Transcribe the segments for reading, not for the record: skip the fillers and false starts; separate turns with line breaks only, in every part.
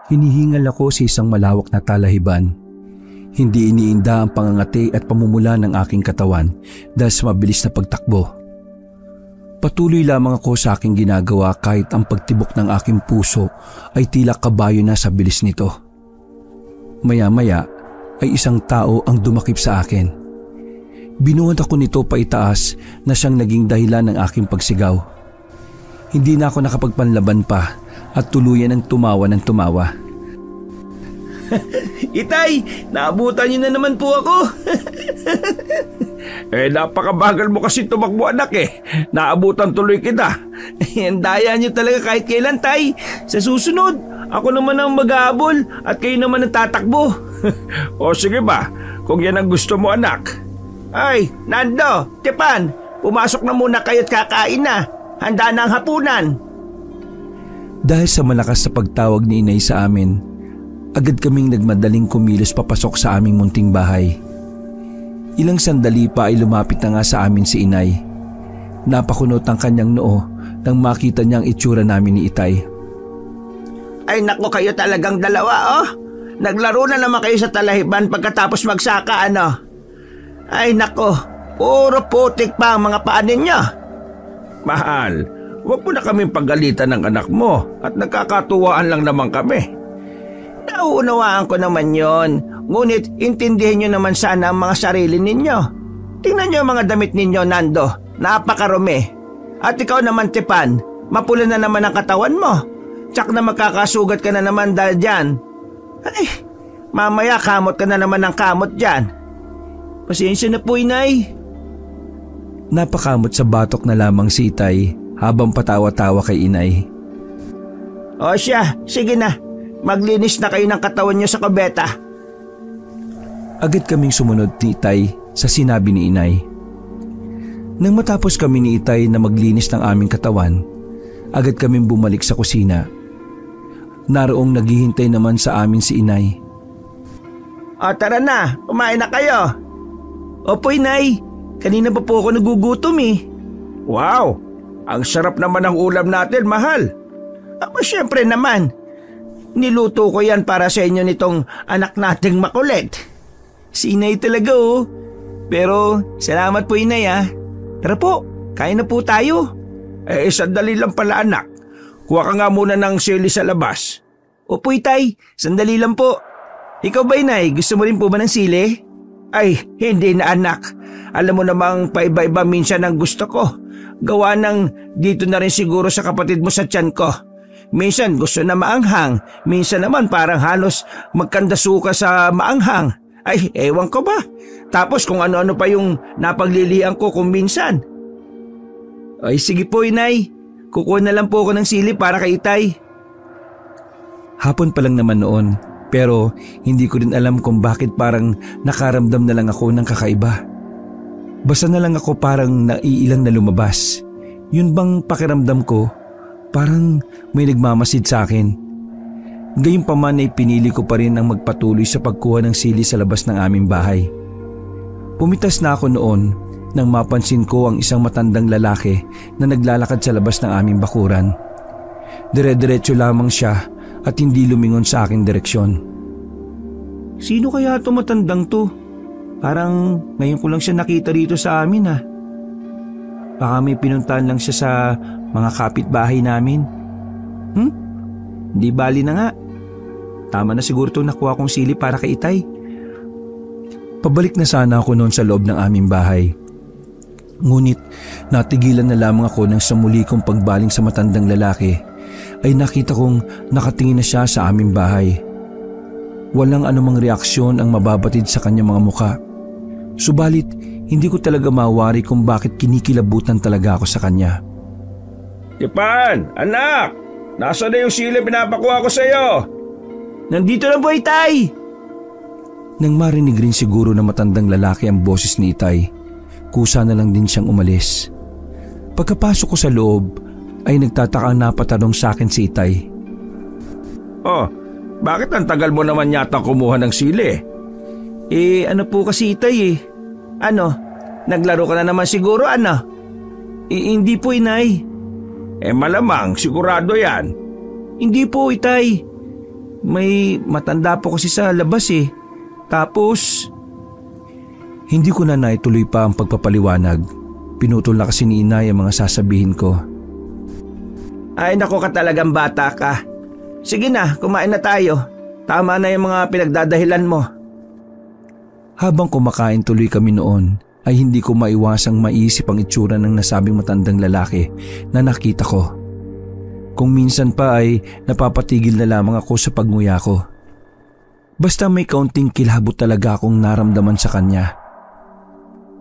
Hinihingal ako sa isang malawak na talahiban. Hindi iniinda ang pangangati at pamumula ng aking katawan dahil sa mabilis na pagtakbo. Patuloy lamang ako sa aking ginagawa kahit ang pagtibok ng aking puso ay tila kabayo na sa bilis nito. Maya-maya ay isang tao ang dumakip sa akin. Binuhat ako nito paitaas na siyang naging dahilan ng aking pagsigaw. Hindi na ako nakapagpanlaban pa at tuluyan ang tumawa ng tumawa.
Itay, naabutan niyo na naman po ako. Napakabagal mo kasi tumakbo anak Naabutan tuloy kita. Ang daya niyo talaga kahit kailan, tay. Sa susunod, ako naman ang mag-aabol at kayo naman ang tatakbo. O sige ba, kung yan ang gusto mo anak. Ay, Nando, Tepan, pumasok na muna kayo at kakain na. Handa na ang hapunan.
Dahil sa malakas na pagtawag ni inay sa amin, agad kaming nagmadaling kumilos papasok sa aming munting bahay. Ilang sandali pa ay lumapit na nga sa amin si inay. Napakunot ang kanyang noo nang makita niyang itsura namin ni Itay.
Ay nako, kayo talagang dalawa Naglaro na naman kayo sa talahiban pagkatapos magsaka Ay nako, puro putik pa ang mga paa ninyo. Mahal, huwag mo na kaming pagalitan ng anak mo at nagkakatuwaan lang naman kami. Nauunawaan ko naman yon, ngunit intindihin nyo naman sana ang mga sarili ninyo. Tingnan nyo ang mga damit ninyo, Nando, napakarumi. At ikaw naman, Tepan, mapula na naman ang katawan mo. Tsak na magkakasugat ka na naman dahil dyan. Ay, mamaya kamot ka na naman ng kamot dyan. Pasensya na po, inay.
Napakamot sa batok na lamang si Itay habang patawa-tawa kay inay.
O siya, sige na. Maglinis na kayo ng katawan niyo sa kubeta.
Agad kaming sumunod ni Itay sa sinabi ni inay. Nang matapos kami ni Itay na maglinis ng aming katawan, agad kaming bumalik sa kusina. Naroong naghihintay naman sa amin si inay.
O tara na, kumain na kayo. Opo, inay. Kanina pa po ako nagugutom Wow, ang sarap naman ng ulam natin, mahal. Aba, syempre naman. Niluto ko yan para sa inyo nitong anak nating makulit. Si inay talaga Pero salamat po, inay Tara po, kain na po tayo. Sandali lang pala anak. Kuha ka nga muna ng sili sa labas. Opo, Itay, sandali lang po. Ikaw ba, inay, gusto mo rin po ba ng sili? Ay, hindi na anak. Alam mo namang paiba-iba minsan ang gusto ko. Gawa ng dito na rin siguro sa kapatid mo sa tiyan ko. Minsan gusto na maanghang, minsan naman parang halos magkandasuka sa maanghang. Ay, ewan ko ba? Tapos kung ano-ano pa yung napaglilihan ko kung minsan. Ay, sige po, inay. Kukuha na lang po ako ng sili para kay Itay.
Hapon pa lang naman noon, pero hindi ko din alam kung bakit parang nakaramdam na lang ako ng kakaiba. Basta na lang ako parang naiilang na lumabas. Yun bang pakiramdam ko, parang may nagmamasid sa akin. Gayunpaman ay pinili ko pa rin ang magpatuloy sa pagkuha ng sili sa labas ng aming bahay. Pumitas na ako noon nang mapansin ko ang isang matandang lalaki na naglalakad sa labas ng aming bakuran. Dire-diretso lamang siya at hindi lumingon sa aking direksyon.
Sino kaya ito matandang to? Parang ngayon ko lang siya nakita rito sa amin Baka may pinuntahan lang siya sa mga kapitbahay namin. Di bali na nga. Tama na siguro itong nakuha kong sili para kay Itay.
Pabalik na sana ako noon sa loob ng aming bahay. Ngunit natigilan na lamang ako nang sa muli kong pagbaling sa matandang lalaki ay nakita kong nakatingin na siya sa aming bahay. Walang anumang reaksyon ang mababatid sa kanyang mga muka. Subalit hindi ko talaga mawari kung bakit kinikilabutan talaga ako sa kanya.
Tipan, anak! Nasaan na yung sili pinapakuha ko sa iyo? Nandito na po, Itay!
Nang marinig rin siguro na matandang lalaki ang boses ni Itay, kusa na lang din siyang umalis. Pagkapasok ko sa loob, ay nagtataka na patanong sa akin si Itay. Oh, bakit ang tagal mo naman yata kumuha ng sili?
Ano po kasi, Itay naglaro ka na naman siguro, hindi po, inay. Malamang, sigurado yan. Hindi po, Itay. May matanda po kasi sa labas eh. Tapos…
Hindi ko na naituloy pa ang pagpapaliwanag. Pinutol na kasi ni inay ang mga sasabihin ko.
Ay naku ka talagang bata ka. Sige na, kumain na tayo. Tama na yung mga pinagdadahilan mo.
Habang kumakain tuloy kami noon, ay hindi ko maiwasang maisip ang itsura ng nasabing matandang lalaki na nakita ko. Kung minsan pa ay napapatigil na lamang ako sa pagnguya ko. Basta may kaunting kilabot talaga akong naramdaman sa kanya.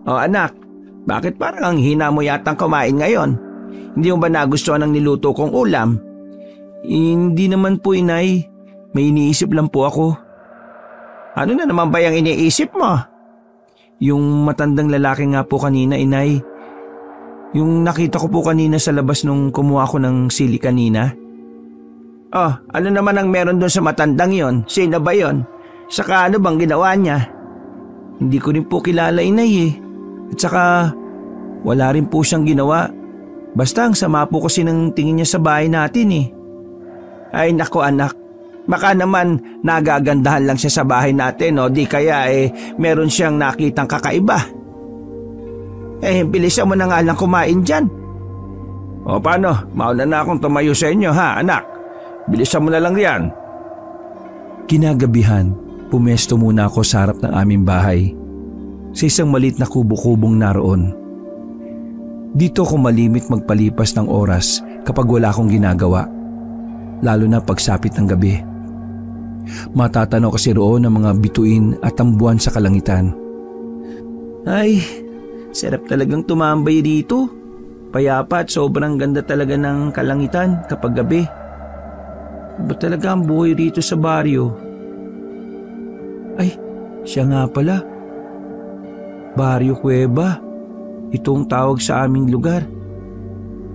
O anak, bakit parang ang hina mo yatang kumain ngayon? Hindi mo ba nagustuhan ang niluto kong ulam?
Hindi naman po inay, may iniisip lang po ako.
Ano na naman ba yung iniisip mo?
Yung matandang lalaki nga po kanina inay. Yung nakita ko po kanina sa labas nung kumuha ko ng sili kanina.
Oh, ano naman ang meron doon sa matandang yon? Sino ba yon? Saka ano bang ginawa niya?
Hindi ko rin po kilala inay eh. At saka wala rin po siyang ginawa. Basta ang sama po kasi ng tingin niya sa bahay natin eh.
Ay naku anak, baka naman nagagandahan lang siya sa bahay natin o di kaya meron siyang nakitang kakaiba. Bilisan mo na nga lang kumain dyan. O paano, mauna na akong tumayo sa inyo ha anak. Bilisan mo na lang yan.
Kinagabihan, pumesto muna ako sa harap ng aming bahay. Sa isang maliit na kubo-kubong naroon. Dito ko malimit magpalipas ng oras kapag wala akong ginagawa. Lalo na pagsapit ng gabi. Matatanaw kasi roon ang mga bituin at ang buwan sa kalangitan.
Ay, sarap talagang tumambay dito. Payapa at sobrang ganda talaga ng kalangitan kapag gabi. Ba talaga ang buhay rito sa baryo?
Ay, siya nga pala. Baryo Kuweba. Itong tawag sa aming lugar.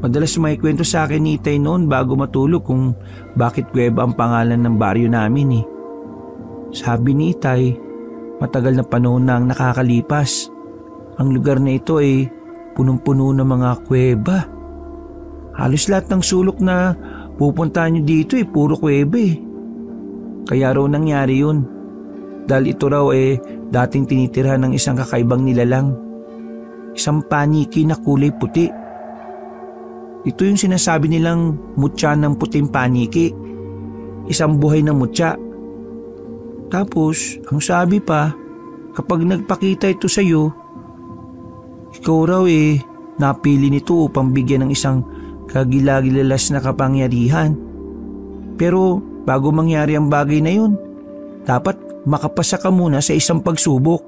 Madalas may kwento sa akin ni Itay noon bago matulog kung bakit Kuweba ang pangalan ng baryo namin eh. Sabi ni Itay, matagal na panahon na ang nakakalipas. Ang lugar na ito ay punong-puno ng mga kuweba. Halos lahat ng sulok na pupuntahan nyo dito puro kuweba eh. Kaya raw nangyari yun. Dahil ito raw dating tinitirhan ng isang kakaibang nilalang. Isang paniki na kulay puti. Ito yung sinasabi nilang mutya ng puting paniki. Isang buhay na mutya. Tapos, ang sabi pa, kapag nagpakita ito sa'yo, ikaw raw napili nito upang bigyan ng isang kagilagilalas na kapangyarihan. Pero bago mangyari ang bagay na yun, dapat makapasa ka muna sa isang pagsubok.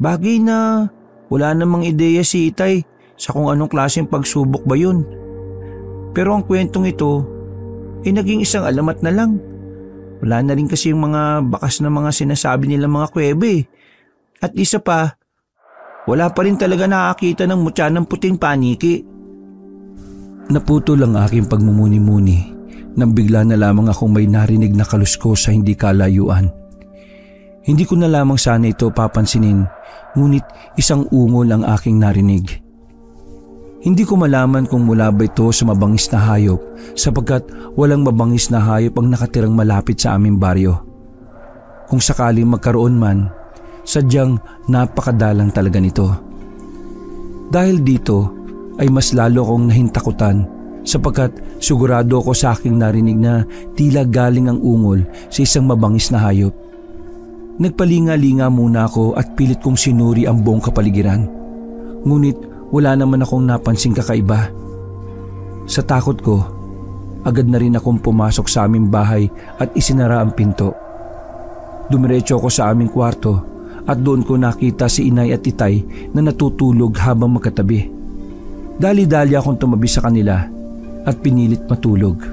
Bagay na wala namang ideya si Itay sa kung anong klaseng pagsubok ba yun. Pero ang kwentong ito naging isang alamat na lang. Wala na rin kasi yung mga bakas na mga sinasabi nila mga kuwebe. At isa pa, wala pa rin talaga nakakita ng mutya ng puting paniki. Naputol ang aking pagmumuni-muni nang bigla na lamang akong may narinig na kaluskos sa hindi kalayuan. Hindi ko na lamang sana ito papansinin, ngunit isang ungol ang aking narinig. Hindi ko malaman kung mula ba ito sa mabangis na hayop sapagkat walang mabangis na hayop ang nakatirang malapit sa aming baryo. Kung sakaling magkaroon man, sadyang napakadalang talaga nito. Dahil dito ay mas lalo akong nahintakutan sapagkat sigurado ako sa aking narinig na tila galing ang ungol sa isang mabangis na hayop. Nagpalinga-linga muna ako at pilit kong sinuri ang buong kapaligiran. Ngunit wala naman akong napansing kakaiba. Sa takot ko, agad na rin akong pumasok sa aming bahay at isinara ang pinto. Dumiretso ako sa aming kwarto at doon ko nakita si Inay at Itay na natutulog habang magkatabi. Dali-dali akong tumabi sa kanila at pinilit matulog.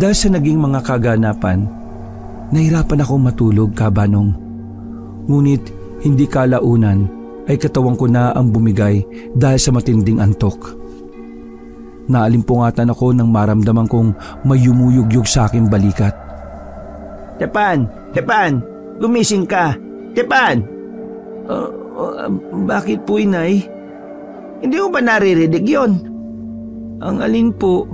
Dahil sa naging mga kaganapan, nahirapan akong matulog kabanong. Ngunit hindi kalaunan ay katawang ko na ang bumigay dahil sa matinding antok. Naalimpungatan ako nang maramdaman kong may yumuyugyug sa aking balikat.
Tepan! Gumising ka! Tepan!
Bakit po, Inay?
Hindi mo ba naririnig yon?
Ang alin po?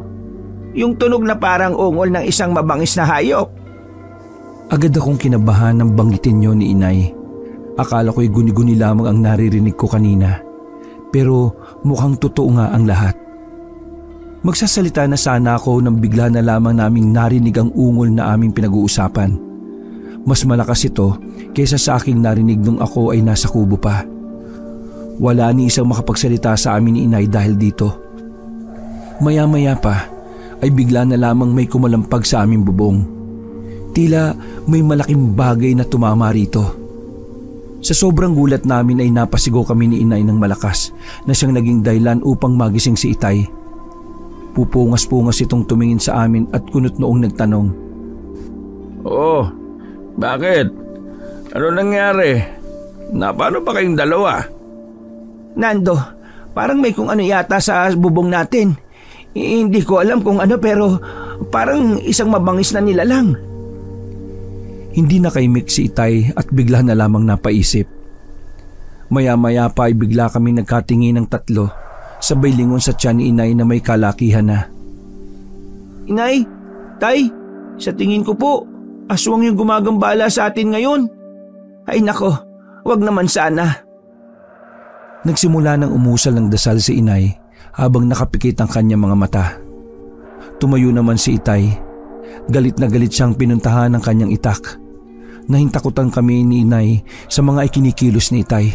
Yung tunog na parang ungol ng isang mabangis na hayop.
Agad akong kinabahan ng banggitin niyo ni inay. Akala ko'y guni-guni lamang ang naririnig ko kanina. Pero mukhang totoo nga ang lahat. Magsasalita na sana ako nang bigla na lamang naming narinig ang ungol na aming pinag-uusapan. Mas malakas ito kaysa sa aking narinig nung ako ay nasa kubo pa. Wala ni isang makapagsalita sa amin ni inay dahil dito. Maya-maya pa ay bigla na lamang may kumalampag sa aming bubong. Tila may malaking bagay na tumama rito. Sa sobrang gulat namin ay napasigaw kami ni inay ng malakas na siyang naging dahilan upang magising si itay. Pupungas-pungas itong tumingin sa amin at kunot noong nagtanong.
Oh, bakit? Ano nangyari? Paano ba kayong dalawa? Nando, parang may kung ano yata sa bubong natin. Hindi ko alam kung ano pero parang isang mabangis na nilalang.
Hindi nakaimik si itay at bigla na lamang napaisip. Maya-maya pa ay bigla kaming nagkatingin ng tatlo, sabay lingon sa tiyan ni inay na may kalakihan na.
Inay, tay, sa tingin ko po, aswang yung gumagambala sa atin ngayon. Ay nako, wag naman sana.
Nagsimula ng umusal ng dasal si inay habang nakapikit ang kanyang mga mata. Tumayo naman si itay. Galit na galit siyang pinuntahan ng kanyang itak. Nahintakutan kami ni inay sa mga ikinikilos ni itay.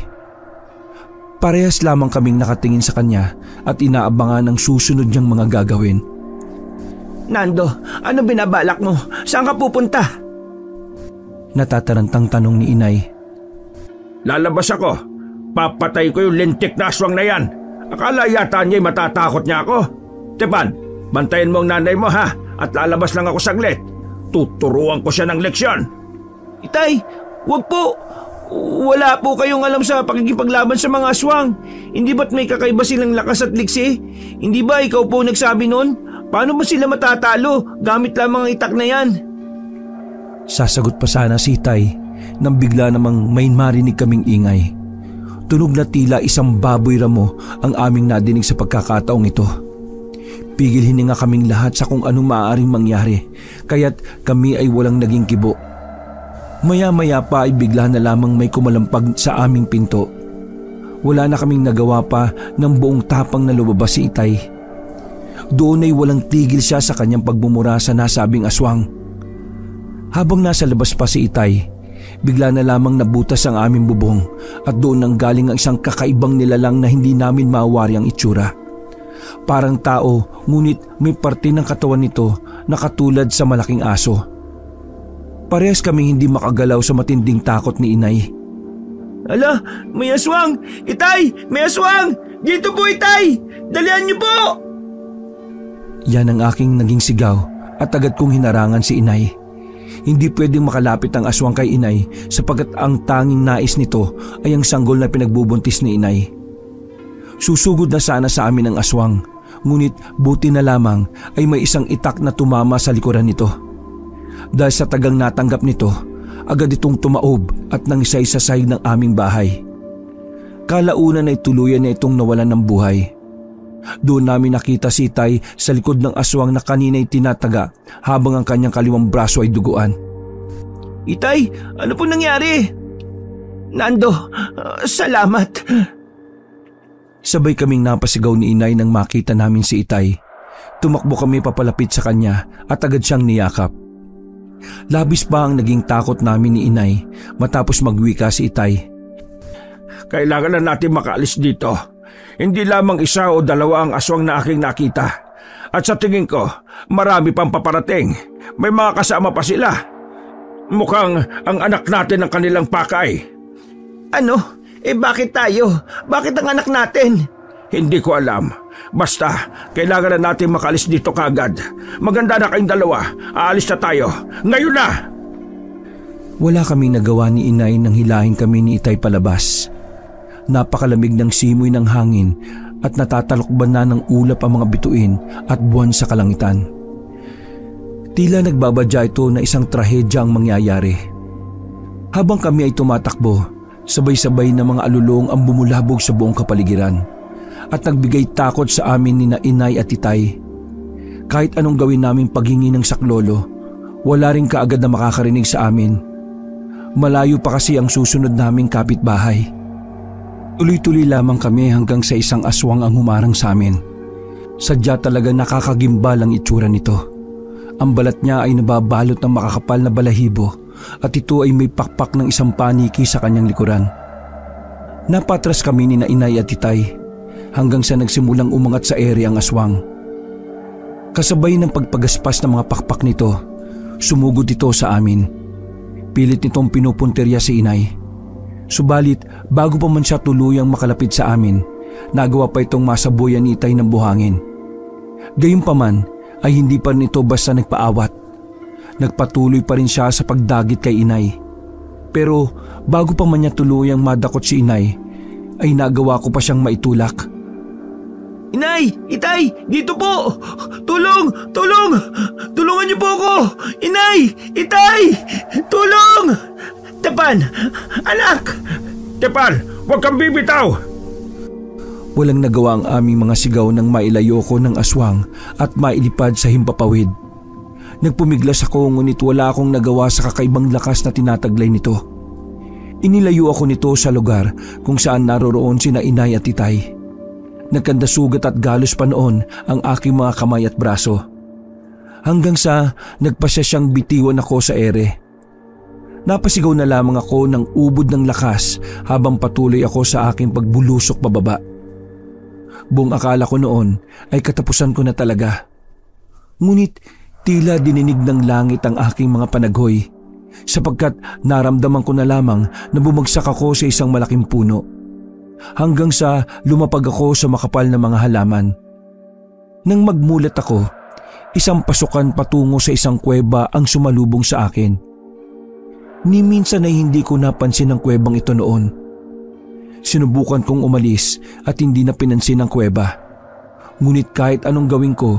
Parehas lamang kaming nakatingin sa kanya at inaabangan ang susunod niyang mga gagawin.
Nando, ano binabalak mo? Saan ka pupunta?
Natatarantang tanong ni inay.
Lalabas ako. Papatay ko yung lintik na aswang na yan. Akala yata niya'y matatakot niya ako. Tepan, bantayan mo ang nanay mo ha at lalabas lang ako saglit. Tuturuan ko siya ng leksyon. Itay, wag po. Wala po kayong alam sa pakikipaglaban sa mga aswang. Hindi ba't may kakaiba silang lakas at liksi? Hindi ba ikaw po nagsabi nun? Paano ba sila matatalo gamit lamang ang itak na yan?
Sasagot pa sana si itay nang bigla namang may marinig kaming ingay. Tunog na tila isang baboy ramo ang aming nadinig sa pagkakataong ito. Pigil hininga kaming lahat sa kung anong maaaring mangyari, kaya't kami ay walang naging kibo. Maya-maya pa ay bigla na lamang may kumalampag sa aming pinto. Wala na kaming nagawa pa ng buong tapang na lumabas si itay. Doon ay walang tigil siya sa kanyang pagmumura sa nasabing aswang. Habang nasa labas pa si itay, bigla na lamang nabutas ang aming bubong at doon nang galing ang isang kakaibang nilalang na hindi namin maawari ang itsura. Parang tao, ngunit may parte ng katawan nito na katulad sa malaking aso. Parehas kaming hindi makagalaw sa matinding takot ni inay.
Ala, may aswang! Itay! May aswang! Dito po, itay! Dalihan niyo po!
Yan ang aking naging sigaw at agad kong hinarangan si inay. Hindi pwedeng makalapit ang aswang kay inay sapagkat ang tanging nais nito ay ang sanggol na pinagbubuntis ni inay. Susugod na sana sa amin ang aswang, ngunit buti na lamang ay may isang itak na tumama sa likuran nito. Dahil sa tagang natanggap nito, agad itong tumaob at nangisay sa sahig ng aming bahay. Kalaunan ay tuluyan na itong nawalan ng buhay. Doon namin nakita si itay sa likod ng aswang na kanina'y tinataga habang ang kanyang kaliwang braso ay duguan.
Itay, ano po nangyari? Nando, salamat.
Sabay kaming napasigaw ni inay nang makita namin si itay. Tumakbo kami papalapit sa kanya at agad siyang niyakap. Labis pa ang naging takot namin ni inay matapos magwika si itay.
Kailangan na natin makaalis dito. Hindi lamang isa o dalawa ang aswang na aking nakita. At sa tingin ko, marami pang paparating. May mga kasama pa sila. Mukhang ang anak natin ang kanilang pakay. Ano? Bakit tayo? Bakit ang anak natin? Hindi ko alam. Basta, kailangan na natin makaalis dito kagad. Maganda na kayong dalawa. Aalis na tayo. Ngayon na!
Wala kaming nagawa ni inay nang hilahin kami ni itay palabas. Napakalamig ng simoy ng hangin at natatalokban na ng ulap ang mga bituin at buwan sa kalangitan. Tila nagbabadya ito na isang trahedya ang mangyayari. Habang kami ay tumatakbo, sabay-sabay na mga alulong ang bumulabog sa buong kapaligiran at nagbigay takot sa amin ni na inay at itay. Kahit anong gawin namin paghingi ng saklolo, wala rin kaagad na makakarinig sa amin. Malayo pa kasi ang susunod naming kapitbahay. Tuloy-tuloy lamang kami hanggang sa isang aswang ang humarang sa amin. Sadya talaga nakakagimbal ang itsura nito. Ang balat niya ay nababalot ng makakapal na balahibo at ito ay may pakpak ng isang paniki sa kanyang likuran. Napatras kami ni na inay at titay hanggang sa nagsimulang umangat sa ere ang aswang. Kasabay ng pagpagaspas ng mga pakpak nito, sumugod ito sa amin. Pilit nitong pinupunterya si inay. Subalit bago pa man siya tuluyang makalapit sa amin, nagawa pa itong masabuyan ni itay ng buhangin. Gayunpaman ay hindi pa rin ito basta nagpaawat. Nagpatuloy pa rin siya sa pagdagit kay inay. Pero bago pa man niya tuluyang madakot si inay, ay nagawa ko pa siyang maitulak.
Inay! Itay! Dito po! Tulong! Tulong! Tulungan niyo po ako! Inay! Itay! Tulong! Tepan! Anak! Tepan! Huwag kang bibitaw!
Walang nagawa ang aming mga sigaw nang mailayo ko ng aswang at mailipad sa himpapawid. Nagpumiglas ako ngunit wala akong nagawa sa kakaibang lakas na tinataglay nito. Inilayo ako nito sa lugar kung saan naroroon sina inay at titay. Nagkandasugat at galos pa noon ang aking mga kamay at braso. Hanggang sa nagpasya siyang bitiwan ako sa ere. Napasigaw na lamang ako ng ubod ng lakas habang patuloy ako sa aking pagbulusok pababa. Buong akala ko noon ay katapusan ko na talaga. Ngunit tila dininig ng langit ang aking mga panaghoy sapagkat naramdaman ko na lamang na bumagsak ako sa isang malaking puno. Hanggang sa lumapag ako sa makapal na mga halaman. Nang magmulat ako, isang pasukan patungo sa isang kuweba ang sumalubong sa akin. Ni minsan ay hindi ko napansin ang kuwebang ito noon. Sinubukan kong umalis at hindi na pinansin ang kuweba. Ngunit kahit anong gawin ko,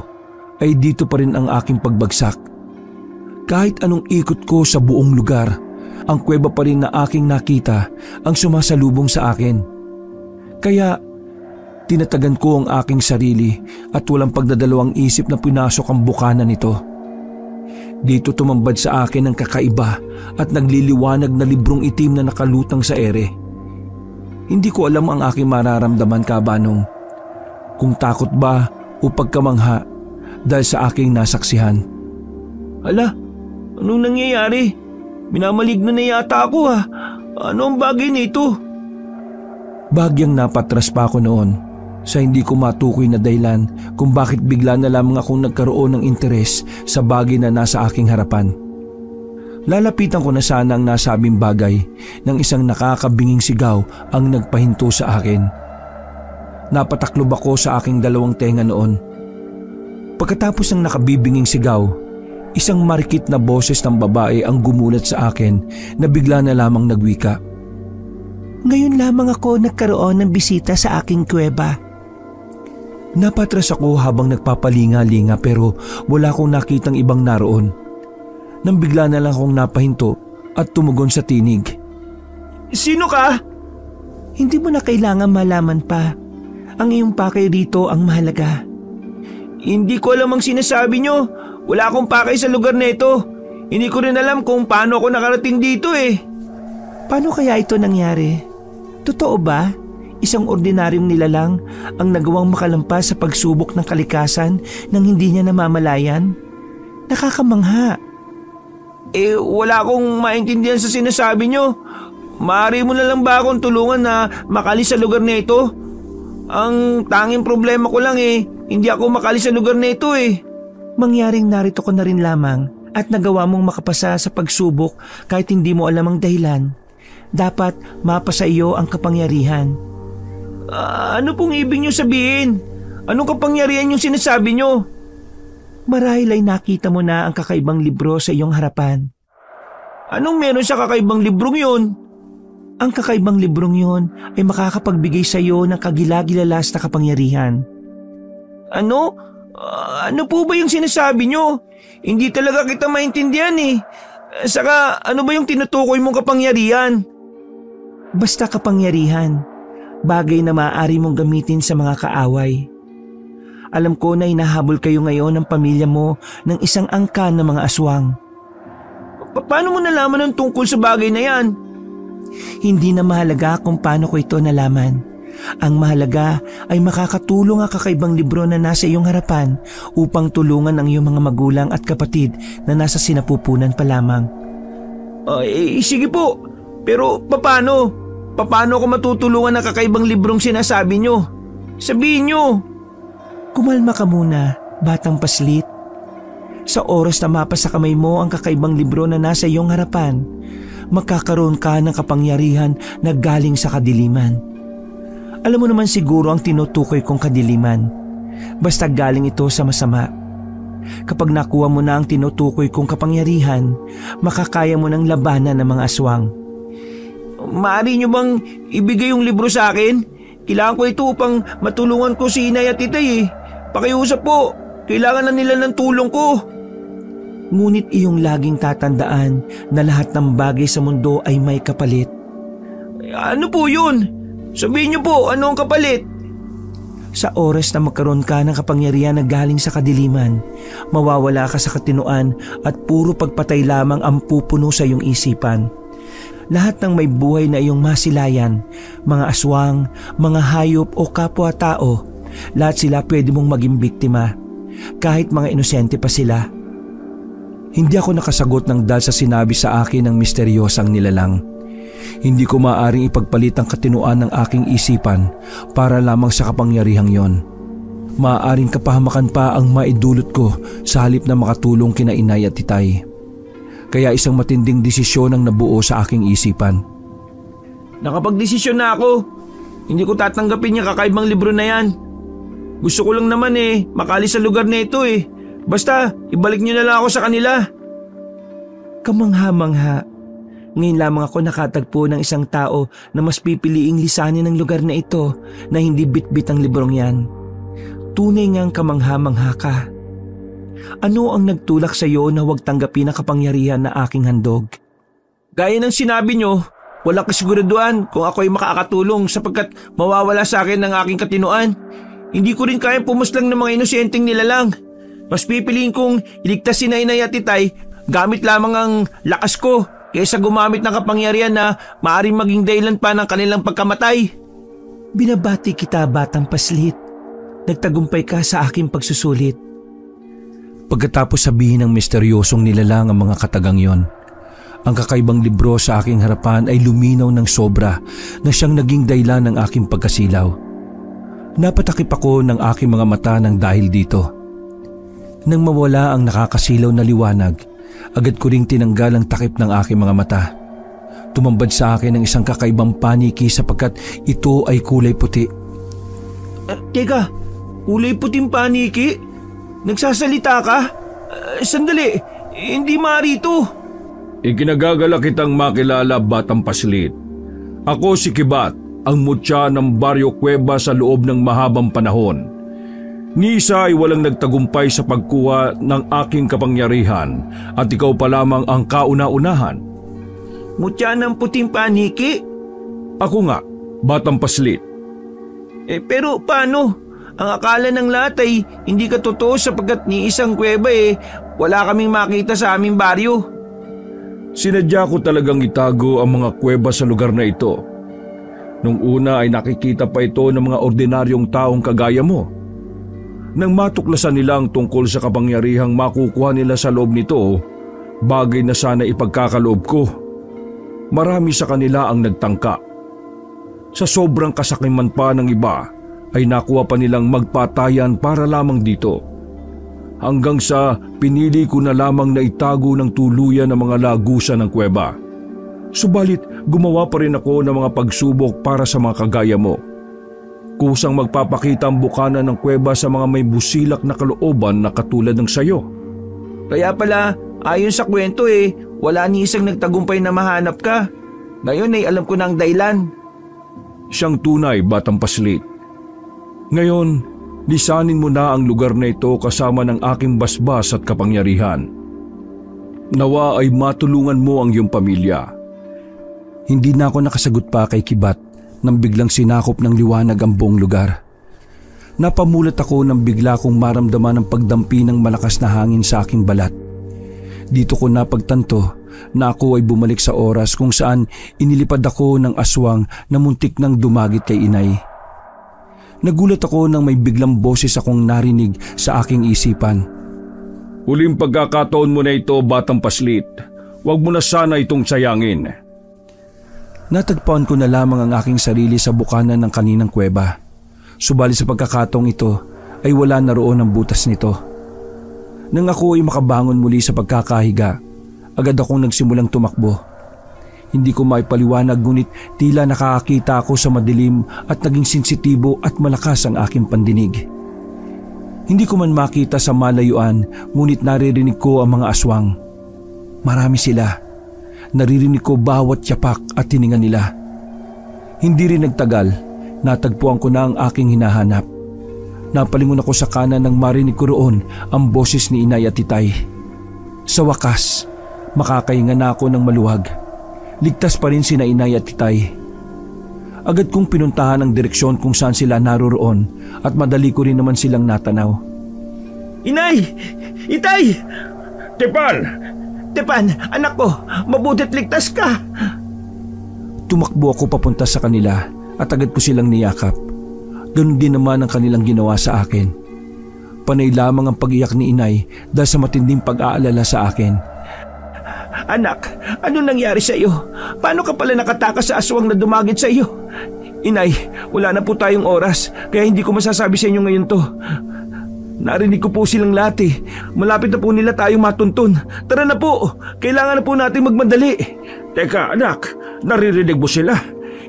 ay dito pa rin ang aking pagbagsak. Kahit anong ikot ko sa buong lugar, ang kuweba pa rin na aking nakita ang sumasalubong sa akin. Kaya tinatagan ko ang aking sarili at walang pagdadalawang isip na pinasok ang bukana nito. Dito tumambad sa akin ang kakaiba at nagliliwanag na librong itim na nakalutang sa ere. Hindi ko alam ang aking mararamdaman, Kabanong. Kung takot ba o pagkamangha dahil sa aking nasaksihan.
Hala, anong nangyayari? Minamaligno na yata ako ha. Ano ang bagay nito?
Bagyang napatras pa ako noon sa hindi ko matukoy na dahilan kung bakit bigla na lamang akong nagkaroon ng interes sa bagay na nasa aking harapan. Lalapitan ko na sana ang nasabing bagay nang isang nakakabinging sigaw ang nagpahinto sa akin. Napataklob ako sa aking dalawang tenga noon. Pagkatapos ng nakabibinging sigaw, isang marikit na boses ng babae ang gumulat sa akin na bigla na lamang nagwika.
Ngayon lamang ako nagkaroon ng bisita sa aking kuweba.
Napatras ako habang nagpapalinga-linga pero wala akong nakitang ibang naroon. Nang bigla na lang akong napahinto at tumugon sa tinig.
Sino ka?
Hindi mo na kailangan malaman pa. Ang iyong pakay rito ang mahalaga.
Hindi ko alam ang sinasabi nyo. Wala akong pakay sa lugar na ito. Hindi ko rin alam kung paano ako nakarating dito eh.
Paano kaya ito nangyari? Totoo ba? Isang ordinaryong nilalang ang nagawang makalampas sa pagsubok ng kalikasan nang hindi niya namamalayan? Nakakamangha.
Wala akong maintindihan sa sinasabi nyo. Maaari mo na lang ba akong tulungan na makalis sa lugar na ito? Ang tanging problema ko lang hindi ako makalis sa lugar na ito eh.
Mangyaring narito ko na rin lamang at nagawa mong makapasa sa pagsubok kahit hindi mo alam ang dahilan. Dapat mapasa iyo ang kapangyarihan.
Ano pong ibig niyo sabihin? Anong kapangyarihan yung sinasabi niyo?
Marahil ay nakita mo na ang kakaibang libro sa iyong harapan.
Anong meron sa kakaibang librong yun?
Ang kakaibang librong yun ay makakapagbigay sa iyo ng kagilagilalas na kapangyarihan.
Ano? Ano po ba yung sinasabi niyo? Hindi talaga kita maintindihan eh. Saka ano ba yung tinutukoy mong kapangyarihan?
Basta kapangyarihan, bagay na maaari mong gamitin sa mga kaaway. Alam ko na hinahabol kayo ngayon ng pamilya mo ng isang angkan ng mga aswang.
Paano mo nalaman ang tungkol sa bagay na yan?
Hindi na mahalaga kung paano ko ito nalaman. Ang mahalaga ay makakatulong ang kakaibang libro na nasa iyong harapan upang tulungan ang iyong mga magulang at kapatid na nasa sinapupunan pa lamang.
Sige po, pero paano? Paano ko matutulungan ang kakaibang librong sinasabi nyo? Sabihin nyo!
Kumalma ka muna, batang paslit. Sa oras na mapasa kamay mo ang kakaibang libro na nasa iyong harapan, magkakaroon ka ng kapangyarihan na galing sa kadiliman. Alam mo naman siguro ang tinutukoy kong kadiliman. Basta galing ito sa masama. Kapag nakuha mo na ang tinutukoy kong kapangyarihan, makakaya mo ng labanan ng mga aswang.
Maaari nyo bang ibigay yung libro sa akin? Kailangan ko ito upang matulungan ko si inay at titay eh. Pakiusap po, kailangan na nila ng tulong ko.
Ngunit iyong laging tatandaan na lahat ng bagay sa mundo ay may kapalit.
Ano po yun? Sabihin niyo po, ano ang kapalit?
Sa oras na magkaroon ka ng kapangyarihan na galing sa kadiliman, mawawala ka sa katinoan at puro pagpatay lamang ang pupuno sa iyong isipan. Lahat ng may buhay na iyong masilayan, mga aswang, mga hayop o kapwa-tao, lahat sila pwede mong maging biktima, kahit mga inosente pa sila.
Hindi ako nakasagot ng dahil sa sinabi sa akin ng misteryosang nilalang. Hindi ko maaaring ipagpalit ang katinuan ng aking isipan para lamang sa kapangyarihang yon. Maaaring kapahamakan pa ang maidulot ko sa halip na makatulong kina inay at titay. Kaya isang matinding desisyon ang nabuo sa aking isipan.
Nakapagdesisyon na ako. Hindi ko tatanggapin yung kakaibang libro na yan. Gusto ko lang naman makalis sa lugar na ito eh. Basta, ibalik niyo na lang ako sa kanila.
Kamangha-mangha. Ngayon lamang ako nakatagpo ng isang tao na mas pipiliing lisanin ng lugar na ito na hindi bitbit ang librong yan. Tunay ngang kamangha-mangha ka. Ano ang nagtulak sa iyo na huwag tanggapin ang kapangyarihan na aking handog?
Gaya ng sinabi nyo, walang kasiguraduhan kung ako ay makakatulong sapagkat mawawala sa akin ang aking katinuan. Hindi ko rin kayang pumuslang ng mga inosenteng nilalang. Mas pipiliin kong iligtas si Nainay at Titay gamit lamang ang lakas ko kaysa gumamit ng kapangyarihan na maaaring maging dahilan pa ng kanilang pagkamatay.
Binabati kita, batang paslit. Nagtagumpay ka sa aking pagsusulit.
Pagkatapos sabihin ng misteryosong nilalang ang mga katagang yon, ang kakaibang libro sa aking harapan ay luminaw ng sobra na siyang naging dahilan ng aking pagkasilaw. Napatakip ako ng aking mga mata ng dahil dito. Nang mawala ang nakakasilaw na liwanag, agad ko ring tinanggal ang takip ng aking mga mata. Tumambad sa akin ang isang kakaibang paniki sapagkat ito ay kulay puti.
Teka, kulay puting paniki? Nagsasalita ka? Sandali, hindi marito.
Ikinagagala kitang makilala, batang paslit. Ako si Kibat, ang mutya ng Baryo Cueva sa loob ng mahabang panahon. Ni isa ay walang nagtagumpay sa pagkuha ng aking kapangyarihan at ikaw pa lamang ang kauna-unahan.
Mutya ng puting paniki?
Ako nga, batang paslit.
Pero paano? Ang akala ng lahat ay hindi ka totoo sapagkat ni isang kuweba wala kaming makita sa aming baryo.
Sinadya ko talagang itago ang mga kuweba sa lugar na ito. Nung una ay nakikita pa ito ng mga ordinaryong taong kagaya mo. Nang matuklasan nila ang tungkol sa kapangyarihang makukuha nila sa loob nito, bagay na sana ipagkakaloob ko. Marami sa kanila ang nagtangka. Sa sobrang kasakiman pa ng iba, ay nakuha pa nilang magpatayan para lamang dito. Hanggang sa pinili ko na lamang na itago ng tuluyan ng mga lagusan ng kuweba. Subalit gumawa pa rin ako ng mga pagsubok para sa mga kagaya mo. Kusang magpapakita ang bukana ng kuweba sa mga may busilak na kalooban na katulad ng sayo.
Kaya pala, ayon sa kwento wala ni isang nagtagumpay na mahanap ka. Ngayon ay alam ko na ang dahilan.
Siyang tunay, batang paslit. Ngayon, lisanin mo na ang lugar na ito kasama ng aking basbas at kapangyarihan. Nawa ay matulungan mo ang iyong pamilya.
Hindi na ako nakasagot pa kay Kibat nang biglang sinakop ng liwanag ang buong lugar. Napamulat ako nang bigla kong maramdaman ang pagdampi ng malakas na hangin sa aking balat. Dito ko napagtanto na ako ay bumalik sa oras kung saan inilipad ako ng aswang na muntik nang dumagit kay inay. Nagulat ako nang may biglang boses akong narinig sa aking isipan.
Huling pagkakataon mo na ito, batang paslit. Huwag mo na sana itong sayangin.
Natagpuan ko na lamang ang aking sarili sa bukana ng kaninang kuweba. Subalit sa pagkakataong ito ay wala na roon ang butas nito. Nang ako ay makabangon muli sa pagkakahiga, agad akong nagsimulang tumakbo. Hindi ko maipaliwanag ngunit tila nakakakita ako sa madilim at naging sensitibo at malakas ang aking pandinig. Hindi ko man makita sa malayuan ngunit naririnig ko ang mga aswang. Marami sila. Naririnig ko bawat yapak at tininga nila. Hindi rin nagtagal, natagpuan ko na ang aking hinahanap. Napalingon ako sa kanan nang marinig ko roon ang boses ni inay at titay. Sa wakas, makakahinga na ako ng maluwag. Ligtas pa rin sina inay at titay. Agad kong pinuntahan ang direksyon kung saan sila naroroon at madali ko rin naman silang natanaw.
Inay! Itay!
Tipan!
Tipan, anak ko, mabutit ligtas ka!
Tumakbo ako papunta sa kanila at agad ko silang niyakap. Ganon din naman ang kanilang ginawa sa akin. Panay lamang ang pag-iyak ni inay dahil sa matinding pag-aalala sa akin.
Anak, ano nangyari sa iyo? Paano ka pala nakatakas sa aswang na dumagit sa iyo? Inay, wala na po tayong oras kaya hindi ko masasabi sa inyo ngayon to. Narinig ko po silang lahat eh. Malapit na po nila tayong matuntun. Tara na po, kailangan na po natin magmadali.
Teka anak, naririnig mo sila?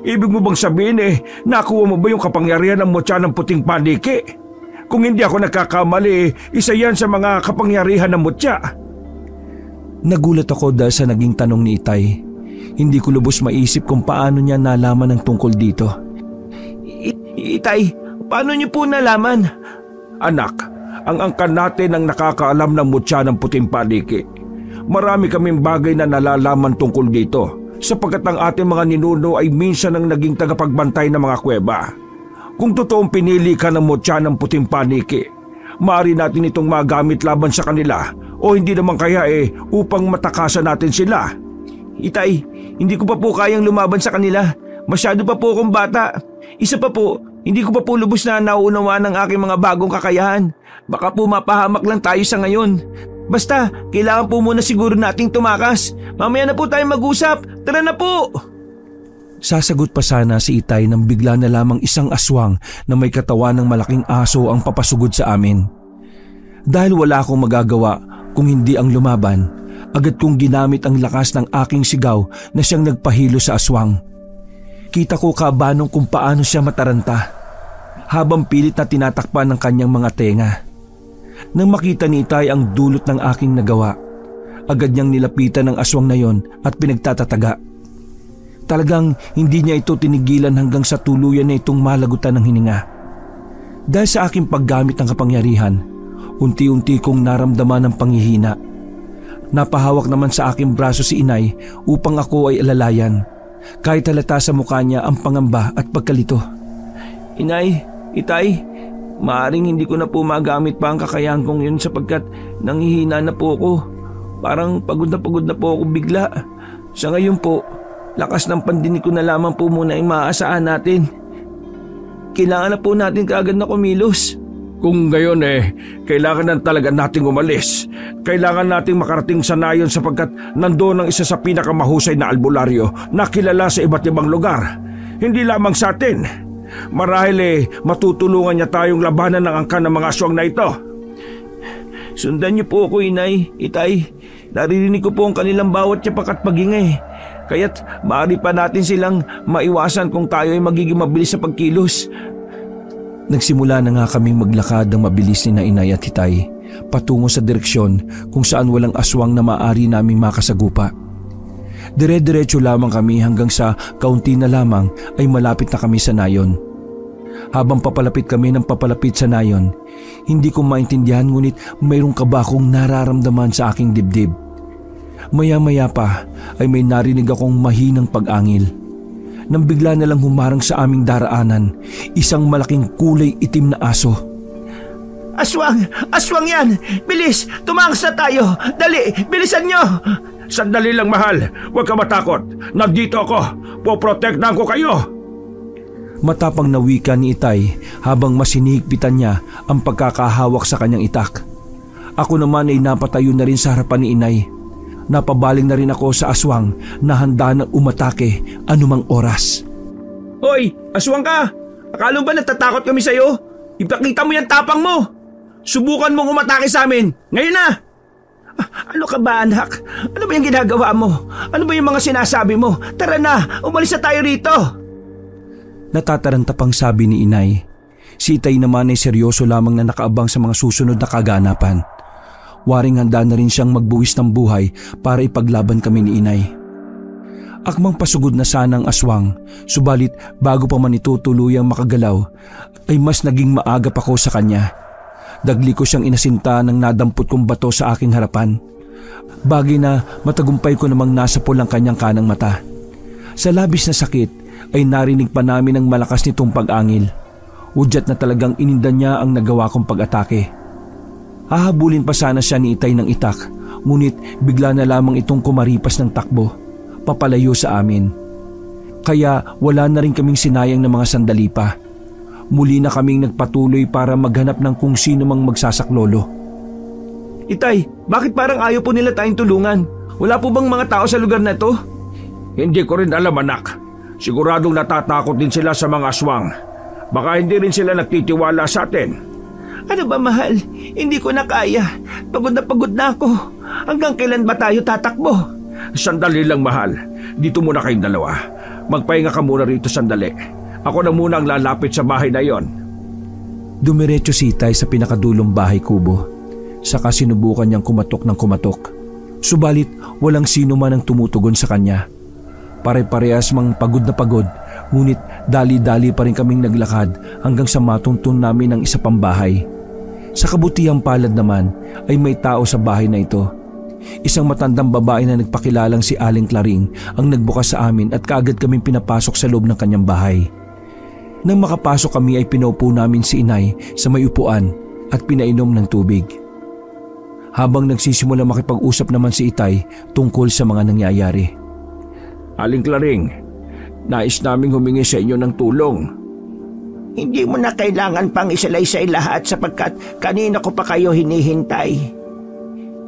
Ibig mo bang sabihin nakuha mo ba yung kapangyarihan ng mutya ng puting paniki? Kung hindi ako nagkakamali, isa yan sa mga kapangyarihan ng mutya.
Nagulat ako dahil sa naging tanong ni Itay. Hindi ko lubos maisip kung paano niya nalaman ang tungkol dito.
Itay, paano niyo po nalaman?
Anak, ang angkan natin ang nakakaalam ng mutya ng puting paniki. Marami kaming bagay na nalalaman tungkol dito. Sapagkat ang ating mga ninuno ay minsan ang naging tagapagbantay ng mga kuweba. Kung totoong pinili ka ng mutya ng puting paniki, maaari natin itong magamit laban sa kanila o hindi naman kaya upang matakasan natin sila.
Itay, hindi ko pa po kayang lumaban sa kanila. Masyado pa po akong bata. Isa pa po, hindi ko pa po lubos na nauunawaan ang aking mga bagong kakayahan. Baka po mapahamak lang tayo sa ngayon. Basta, kailangan po muna siguro nating tumakas. Mamaya na po tayo mag-usap. Tara na po!
Sasagot pa sana si Itay nang bigla na lamang isang aswang na may katawan ng malaking aso ang papasugod sa amin. Dahil wala akong magagawa kung hindi ang lumaban, agad kong ginamit ang lakas ng aking sigaw na siyang nagpahilo sa aswang. Kita ko kabanong kung paano siya mataranta habang pilit na tinatakpan ng kanyang mga tenga. Nang makita ni Itay ang dulot ng aking nagawa, agad niyang nilapitan ang aswang na yon at pinagtatataga. Talagang hindi niya ito tinigilan hanggang sa tuluyan na itong malagutan ng hininga. Dahil sa aking paggamit ng kapangyarihan, unti-unti kong naramdaman ang panghihina. Napahawak naman sa aking braso si inay upang ako ay alalayan, kahit halata sa mukha niya ang pangamba at pagkalito.
Inay, Itay, maaring hindi ko na po magamit pa ang kakayahan kong yun sapagkat nanghihina na po ako. Parang pagod na po ako bigla. Sa ngayon po, lakas ng pandinig ko na lamang po muna ay maaasahan natin. Kailangan na po natin kaagad na kumilos.
Kung gayon kailangan na talaga nating umalis. Kailangan nating makarating sa nayon sapagkat nandoon ang isa sa pinakamahusay na albularyo na kilala sa iba't ibang lugar. Hindi lamang sa atin. Marahil matutulungan niya tayong labanan ng angkan ng mga aswang na ito.
Sundan niyo po ako, Inay, Itay. Naririnig ko po ang kanilang bawat yapak at paghinga Kaya't maaari pa natin silang maiwasan kung tayo ay magiging mabilis sa pagkilos.
Nagsimula na nga kaming maglakad ng mabilis ni Inay at Itay patungo sa direksyon kung saan walang aswang na maaari naming makasagupa. Dire-diretso lamang kami hanggang sa kaunti na lamang ay malapit na kami sa nayon. Habang papalapit kami ng papalapit sa nayon, hindi ko maintindihan ngunit mayroong kaba akong nararamdaman sa aking dibdib. Maya-maya pa ay may narinig akong mahinang pag-angil. nang bigla na lang humarang sa aming daraanan isang malaking kulay itim na aso.
Aswang! Aswang yan! Bilis! Tumakas na tayo! Dali! Bilisan nyo! Sandali lang, mahal. Huwag ka matakot. Nandito ako. Poprotektahan ko kayo.
Matapang na wika ni Itay habang masinihigpitan niya ang pagkakahawak sa kanyang itak. Ako naman ay napatayo na rin sa harapan ni Inay. Napabaling na rin ako sa aswang na handa na umatake anumang oras.
Hoy! Aswang ka! Akala ba natatakot kami sa'yo? Ipakita mo yung tapang mo! Subukan mong umatake sa amin! Ngayon na! Ano ka ba, anak? Ano ba yung ginagawa mo? Ano ba yung mga sinasabi mo? Tara na! Umalis na tayo rito!
Natataranta pang sabi ni Inay. Si Itay naman ay seryoso lamang na nakaabang sa mga susunod na kaganapan. Waring handa na rin siyang magbuwis ng buhay para ipaglaban kami ni Inay. Akmang pasugod na sana ang aswang, subalit bago pa man ito tuluyang makagalaw, ay mas naging maagap ako sa kanya. Dagli ko siyang inasinta ng nadampot kong bato sa aking harapan. Bagay na matagumpay ko namang nasapol ang kanyang kanang mata. Sa labis na sakit ay narinig pa namin ang malakas nitong pag-angil. Udyat na talagang ininda niya ang nagawa kong pag-atake. Hahabulin pa sana siya ni Itay ng itak, ngunit bigla na lamang itong kumaripas ng takbo, papalayo sa amin. Kaya wala na rin kaming sinayang na mga sandali pa. Muli na kaming nagpatuloy para maghanap ng kung sino mang magsasaklolo.
Itay, bakit parang ayaw po nila tayong tulungan? Wala po bang mga tao sa lugar na to? Hindi ko rin alam, anak. Siguradong natatakot din sila sa mga aswang. Baka hindi rin sila nagtitiwala sa atin. Ano ba, mahal? Hindi ko na kaya. Pagod na ako. Hanggang kailan ba tayo tatakbo? Sandali lang, mahal. Dito muna kayong dalawa. Magpahinga ka muna rito sandali. Ako na muna ang lalapit sa bahay na yon.
Dumiretso si Itay sa pinakadulong bahay kubo. Saka sinubukan niyang kumatok ng kumatok. Subalit walang sino man ang tumutugon sa kanya. Pare-parehas mang pagod na pagod, ngunit dali-dali pa rin kaming naglakad hanggang sa matuntun namin ang isa pang bahay. Sa kabutihang palad naman ay may tao sa bahay na ito. Isang matandang babae na nagpakilalang si Aling Claring ang nagbukas sa amin at kaagad kaming pinapasok sa loob ng kanyang bahay. Nang makapasok kami ay pinaupo namin si Inay sa may upuan at pinainom ng tubig. Habang nagsisimula makipag-usap naman si Itay tungkol sa mga nangyayari.
Aling Claring, nais naming humingi sa inyo ng tulong. Hindi mo na kailangan pang isalaysay lahat sapagkat kanina ko pa kayo hinihintay.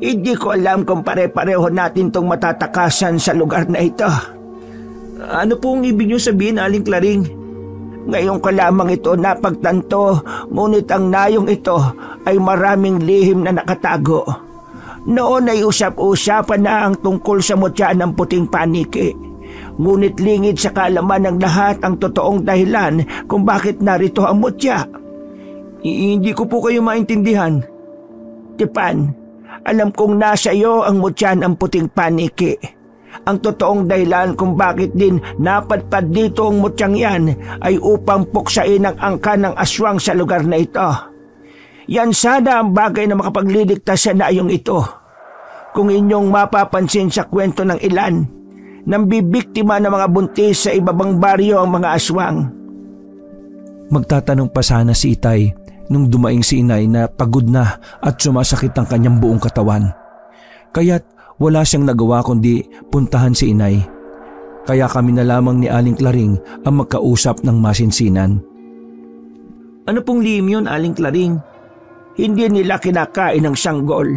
Hindi ko alam kung pare-pareho natin tong matatakasan sa lugar na ito. Ano pong ibig niyo sabihin, Aling Claring? Ngayon ko lamang ito napagtanto, ngunit ang nayong ito ay maraming lihim na nakatago. Noon ay usap-usapan na ang tungkol sa mutya ng puting paniki. Ngunit lingid sa kaalaman ng lahat ang totoong dahilan kung bakit narito ang mutya. Hindi ko po kayo maintindihan. Tipan, alam kong nasa iyo ang mutya ng puting paniki. Ang totoong dahilan kung bakit din napadpad dito ang mutyang yan ay upang puksain ang angka ng aswang sa lugar na ito. Yan sana ang bagay na makapagliligtas sa nayong ito. Kung inyong mapapansin sa kwento ng ilan, nang bibiktima ng mga buntis sa ibabang baryo ang mga aswang.
Magtatanong pa sana si Itay nung dumaing si Inay na pagod na at sumasakit ang kanyang buong katawan. Kaya't wala siyang nagawa kundi puntahan si Inay. Kaya kami na lamang ni Aling Claring ang magkausap ng masinsinan.
Ano pong lihim yun, Aling Claring? Hindi nila kinakain ng sanggol.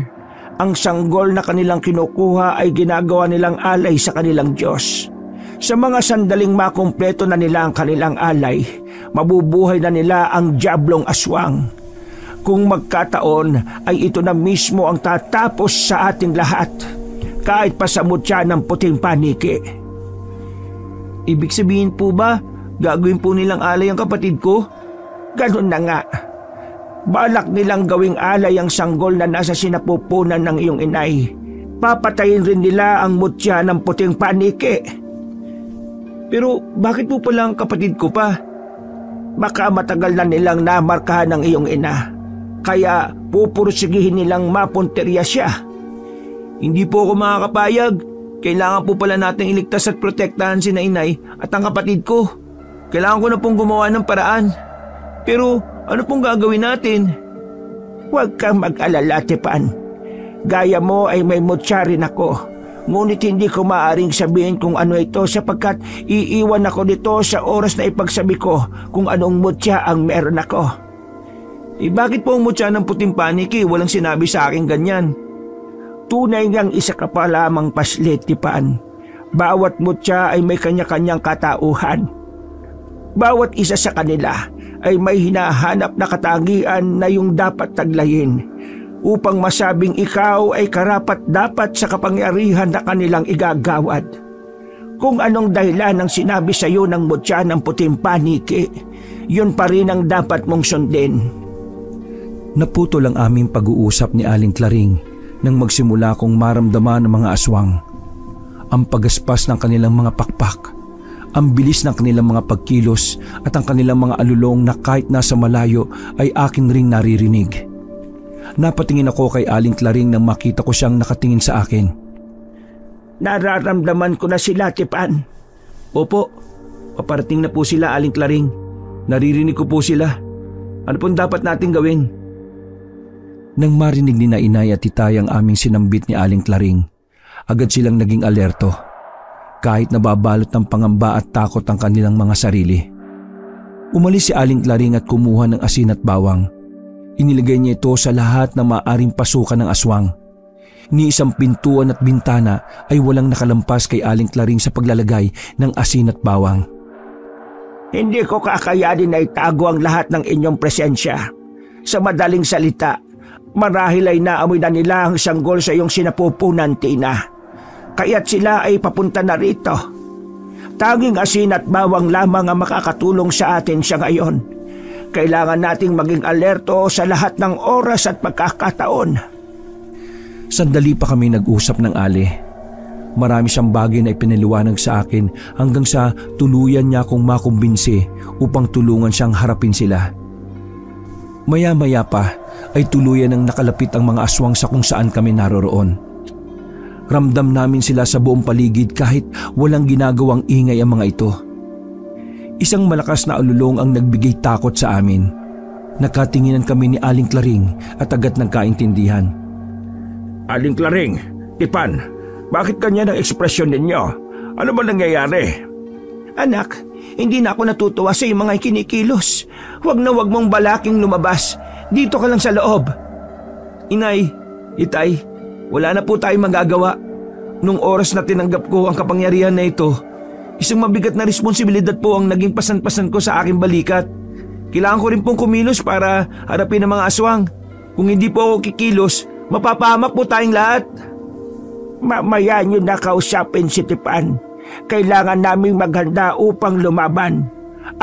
Ang sanggol na kanilang kinukuha ay ginagawa nilang alay sa kanilang Diyos. Sa mga sandaling makumpleto na nila ang kanilang alay, mabubuhay na nila ang diablong aswang. Kung magkataon ay ito na mismo ang tatapos sa ating lahat, kahit pa sa mutya ng puting paniki. Ibig sabihin po ba, gagawin po nilang alay ang kapatid ko? Ganun na nga. Balak nilang gawing alay ang sanggol na nasa sinapupunan ng iyong inay. Papatayin rin nila ang mutya ng puting paniki. Pero bakit po pala ang kapatid ko pa? Baka matagal na nilang namarkahan ng iyong ina. Kaya pupursigihin nilang mapunterya siya. Hindi po ako makakapayag. Kailangan po pala nating iligtas at protektahan si Inay at ang kapatid ko. Kailangan ko na pong gumawa ng paraan. Pero ano pong gagawin natin?
Huwag kang mag-alala, Tipan. Gaya mo ay may mutya rin ako. Ngunit hindi ko maaaring sabihin kung ano ito sapagkat iiwan ako dito sa oras na ipagsabi ko kung anong mutya ang meron ako.
Bakit po ang mutya ng puting paniki walang sinabi sa akin ganyan?
Tunay ngang isa ka pa lamang paslit, Tipan. Bawat mutya ay may kanya-kanyang katauhan. Bawat isa sa kanila ay may hinahanap na katangian na yung dapat taglayin upang masabing ikaw ay karapat-dapat sa kapangyarihan na kanilang igagawad. Kung anong dahilan ang sinabi sa iyo ng mutya ng puting paniki, yun pa rin ang dapat mong sundin.
Naputol ang aming pag-uusap ni Aling Claring nang magsimula kong maramdaman ng mga aswang. Ang pagaspas ng kanilang mga pakpak, ang bilis ng kanilang mga pagkilos at ang kanilang mga alulong na kahit nasa malayo ay akin ring naririnig. Napatingin ako kay Aling Claring nang makita ko siyang nakatingin sa akin.
Nararamdaman ko na sila, Tipan.
Opo, paparating na po sila, Aling Claring. Naririnig ko po sila. Ano pong dapat nating gawin?
Nang marinig ni na Inay at Titay ang aming sinambit ni Aling Claring, agad silang naging alerto. Kahit nababalot ng pangamba at takot ang kanilang mga sarili. Umalis si Aling Claring at kumuha ng asin at bawang. Inilagay niya ito sa lahat na maaaring pasukan ng aswang. Ni isang pintuan at bintana ay walang nakalampas kay Aling Claring sa paglalagay ng asin at bawang.
Hindi ko kakayanin na itago ang lahat ng inyong presensya. Sa madaling salita, marahil ay naamoy na nila ang sanggol sa iyong sinapupunan, Tina. Kaya't sila ay papunta na rito. Tanging asin at bawang lamang ang makakatulong sa atin sa ngayon. Kailangan nating maging alerto sa lahat ng oras at pagkakataon.
Sandali pa kami nag-usap ng Ali. Marami siyang bagay na ipinaliwanag sa akin hanggang sa tuluyan niya akong makumbinsi upang tulungan siyang harapin sila. Maya-maya pa ay tuluyan ng nakalapit ang mga aswang sa kung saan kami naroroon. Ramdam namin sila sa buong paligid kahit walang ginagawang ingay ang mga ito. Isang malakas na alulong ang nagbigay takot sa amin. Nakatinginan kami ni Aling Claring at agad nagkaintindihan.
Aling Claring, Tipan, bakit kanya ng ekspresyon ninyo? Ano ba nangyayari?
Anak, hindi na ako natutuwa sa iyong mga kinikilos. Huwag na huwag mong balaking lumabas. Dito ka lang sa loob. Inay, Itay, wala na po tayong magagawa. Nung oras na tinanggap ko ang kapangyarihan na ito, isang mabigat na responsibilidad po ang naging pasan-pasan ko sa aking balikat. Kailangan ko rin pong kumilos para harapin ang mga aswang. Kung hindi po ako kikilos, mapapahamak po tayong lahat.
Mamaya niyo na kausapin si Tipan. Kailangan naming maghanda upang lumaban.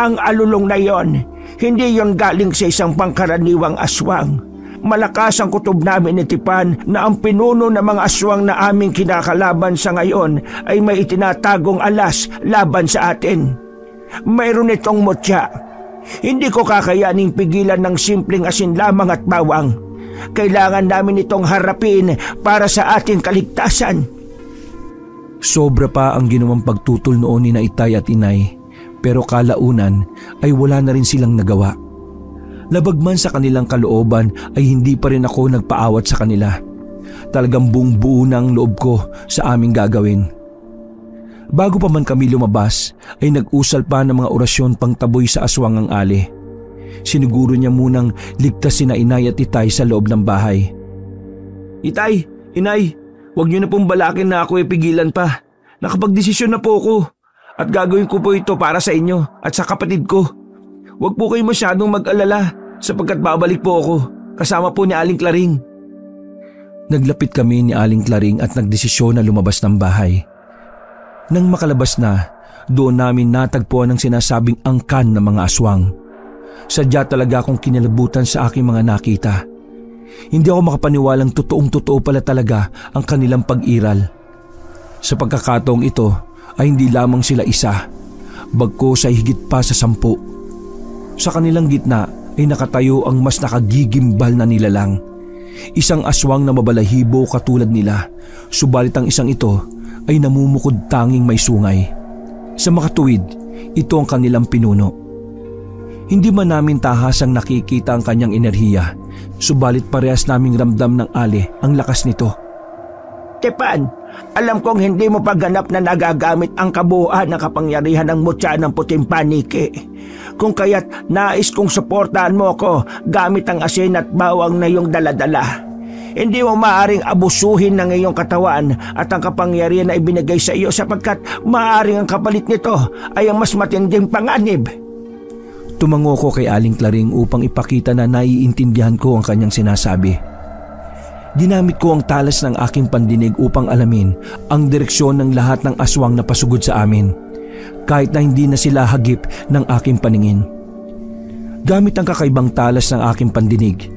Ang alulong na yon, hindi yon galing sa isang pangkaraniwang aswang. Malakas ang kutob namin ni Tipan na ang pinuno ng mga aswang na aming kinakalaban sa ngayon ay may itinatagong alas laban sa atin. Mayroon itong mutya. Hindi ko kakayaning pigilan ng simpleng asin lamang at bawang. Kailangan namin itong harapin para sa ating kaligtasan.
Sobra pa ang ginawang pagtutol noon ni na Itay at Inay, pero kalaunan ay wala na rin silang nagawa. Labag man sa kanilang kalooban ay hindi pa rin ako nagpaawat sa kanila. Talagang buong buo na ang loob ko sa aming gagawin. Bago pa man kami lumabas ay nag-usal pa ng mga orasyon pang taboy sa aswang ang Ali. Siniguro niya munang ligtas sina Inay at Itay sa loob ng bahay.
Itay, Inay, huwag niyo na pong balakin na ako ipigilan pa. Nakapagdesisyon na po ako at gagawin ko po ito para sa inyo at sa kapatid ko. Huwag po kayo masyadong mag-alala sapagkat babalik po ako kasama po ni Aling Claring.
Naglapit kami ni Aling Claring at nagdesisyon na lumabas ng bahay. Nang makalabas na, doon namin natagpuan ang sinasabing angkan ng mga aswang. Sadya talaga akong kinalabutan sa aking mga nakita. Hindi ako makapaniwalang totoong-totoo pala talaga ang kanilang pag-iral. Sa pagkakataong ito ay hindi lamang sila isa, bagkus ay higit pa sa 10. Sa kanilang gitna ay nakatayo ang mas nakagigimbal na nilalang. Isang aswang na mabalahibo katulad nila, subalit ang isang ito ay namumukod tanging may sungay. Sa makatuwid, ito ang kanilang pinuno. Hindi man namin tahasang nakikita ang kanyang enerhiya, subalit parehas naming ramdam ng Ali ang lakas nito.
Tipan, alam kong hindi mo pagganap na nagagamit ang kabuuan ng kapangyarihan ng mutya ng puting paniki. Kung kaya't nais kong suportahan mo ko gamit ang asin at bawang na iyong daladala. Hindi mo maaaring abusuhin ng iyong katawan at ang kapangyarihan na ibinigay sa iyo sapagkat maaaring ang kapalit nito ay ang mas matinding panganib.
Tumango ko kay Aling Claring upang ipakita na naiintindihan ko ang kanyang sinasabi. Ginamit ko ang talas ng aking pandinig upang alamin ang direksyon ng lahat ng aswang na pasugod sa amin, kahit na hindi na sila hagip ng aking paningin. Gamit ang kakaibang talas ng aking pandinig,